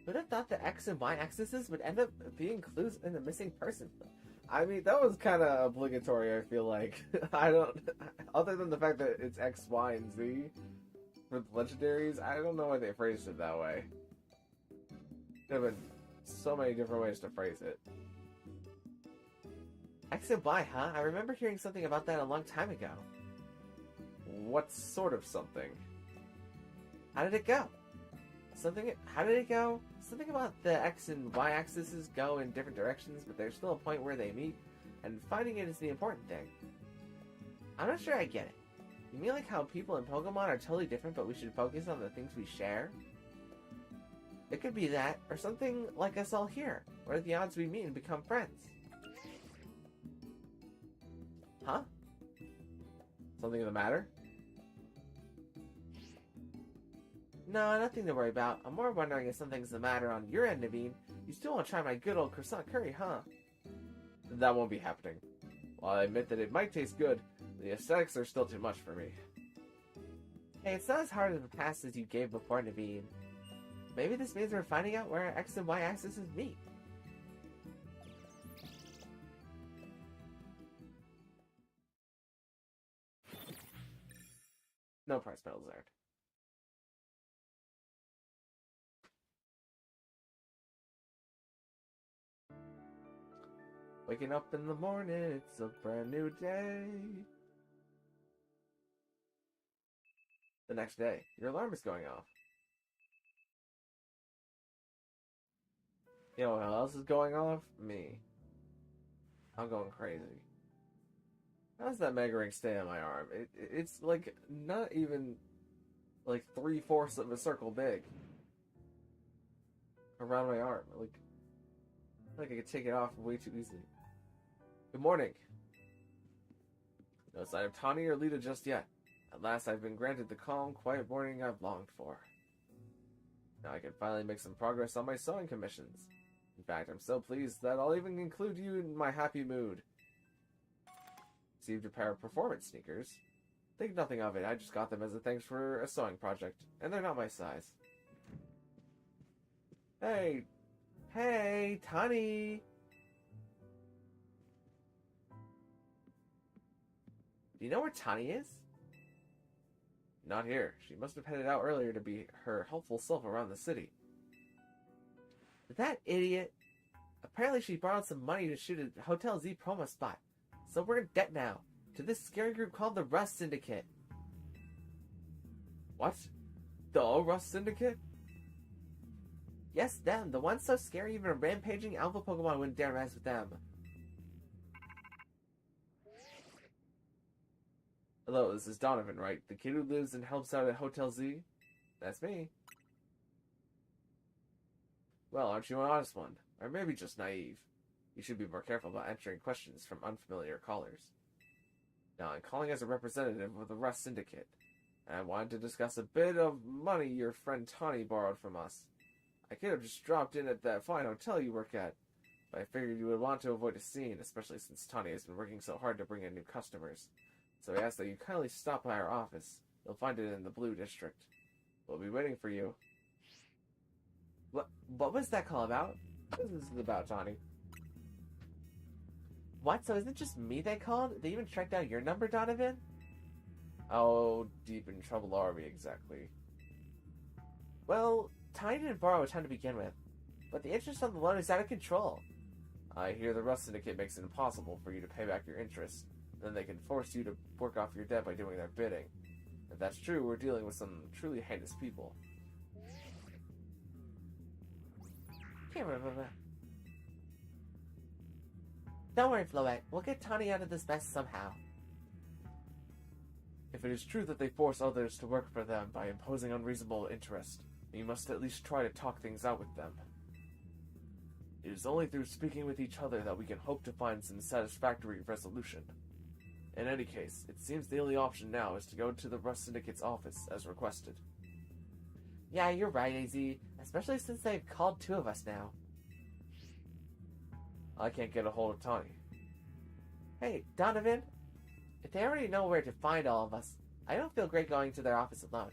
Who'd have thought the X and Y axes would end up being clues in the missing person? I mean, that was kind of obligatory, I feel like. I don't... Other than the fact that it's X, Y, and Z for the legendaries, I don't know why they phrased it that way. There have been so many different ways to phrase it. X and Y, huh? I remember hearing something about that a long time ago. What sort of something? How did it go? How did it go? Something about the X and Y axes go in different directions, but there's still a point where they meet, and finding it is the important thing. I'm not sure I get it. You mean like how people in Pokemon are totally different, but we should focus on the things we share? It could be that, or something like us all here. What are the odds we meet and become friends? Huh? Something the matter? No, nothing to worry about. I'm more wondering if something's the matter on your end, Naveen. You still want to try my good old croissant curry, huh? That won't be happening. While I admit that it might taste good, the aesthetics are still too much for me. Hey, it's not as hard of a pass as you gave before, Naveen. Maybe this means we're finding out where our X and Y axes meet. No prize medals earned. Waking up in the morning, it's a brand new day. The next day, your alarm is going off. You know what else is going off? Me. I'm going crazy. How's that Mega ring stay on my arm? It's like not even like 3/4 of a circle big around my arm. Like I could take it off way too easily. Good morning. No sign of Tawny or Lita just yet. At last I've been granted the calm, quiet morning I've longed for. Now I can finally make some progress on my sewing commissions. In fact, I'm so pleased that I'll even include you in my happy mood. Received a pair of performance sneakers. Think nothing of it, I just got them as a thanks for a sewing project, and they're not my size. Hey, Tawny! Do you know where Tawny is? Not here. She must have headed out earlier to be her helpful self around the city. That idiot! Apparently she borrowed some money to shoot a Hotel Z promo spot. So we're in debt now. To this scary group called the Rust Syndicate. What? The Rust Syndicate? Yes, them. The ones so scary even a rampaging alpha Pokemon wouldn't dare mess with them. Hello, this is Donovan, right? The kid who lives and helps out at Hotel Z? That's me. Well, aren't you an honest one? Or maybe just naive. You should be more careful about answering questions from unfamiliar callers. Now, I'm calling as a representative of the Rust Syndicate, and I wanted to discuss a bit of money your friend Tawny borrowed from us. I could have just dropped in at that fine hotel you work at, but I figured you would want to avoid a scene, especially since Tawny has been working so hard to bring in new customers. So I ask that you kindly stop by our office. You'll find it in the Blue District. We'll be waiting for you. What was that call about? This is about Tawny. What? So is it just me they called? They even tracked down your number, Donovan? How deep in trouble are we exactly? Well, Tawny didn't borrow a ton to begin with, but the interest on the loan is out of control. I hear the Rust Syndicate makes it impossible for you to pay back your interest. Then they can force you to work off your debt by doing their bidding. If that's true, we're dealing with some truly heinous people. Don't worry, Floette. We'll get Tawny out of this mess somehow. If it is true that they force others to work for them by imposing unreasonable interest, we must at least try to talk things out with them. It is only through speaking with each other that we can hope to find some satisfactory resolution. In any case, it seems the only option now is to go to the Rust Syndicate's office as requested. Yeah, you're right, AZ. Especially since they've called 2 of us now. I can't get a hold of Tawny. Hey, Donovan. If they already know where to find all of us, I don't feel great going to their office alone.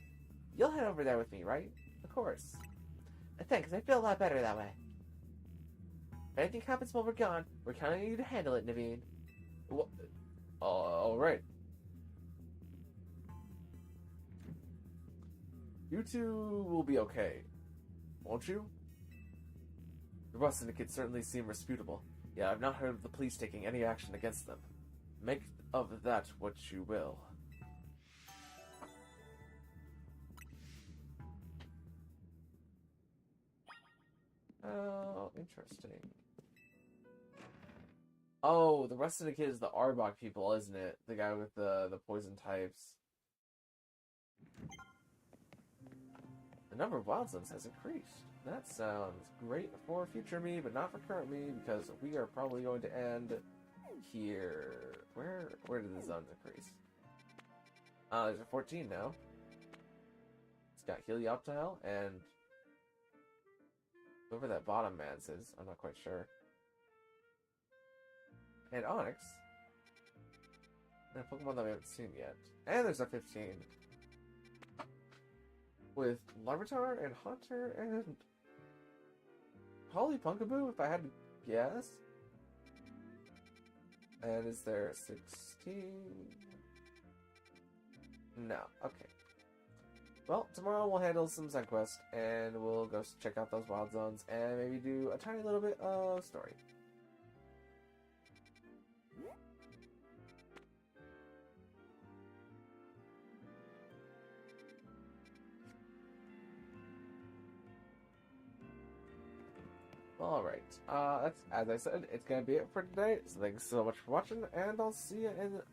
You'll head over there with me, right? Of course. Thanks, I feel a lot better that way. If anything happens while we're gone, we're counting on you to handle it, Naveen. Alright. You two will be okay, won't you? The rest syndicates certainly seem resputable. Yeah, I've not heard of the police taking any action against them. Make of that what you will. Oh, interesting. Oh, the rest of the kid is the Arbok people, isn't it? The guy with the poison types. The number of wild zones has increased. That sounds great for future me, but not for current me, because we are probably going to end here. Where did the zones increase? There's a 14 now. It's got Helioptile and whoever that bottom man is, I'm not quite sure. And Onyx. And a Pokemon that we haven't seen yet. And there's a 15. With Larvitar and Haunter and Holly Punkaboo, if I had to guess. And is there 16? No, okay. Well, tomorrow we'll handle some side quests, and we'll go check out those wild zones, and maybe do a tiny little bit of story. Alright, that's, as I said, it's gonna be it for today, so thanks so much for watching, and I'll see you in the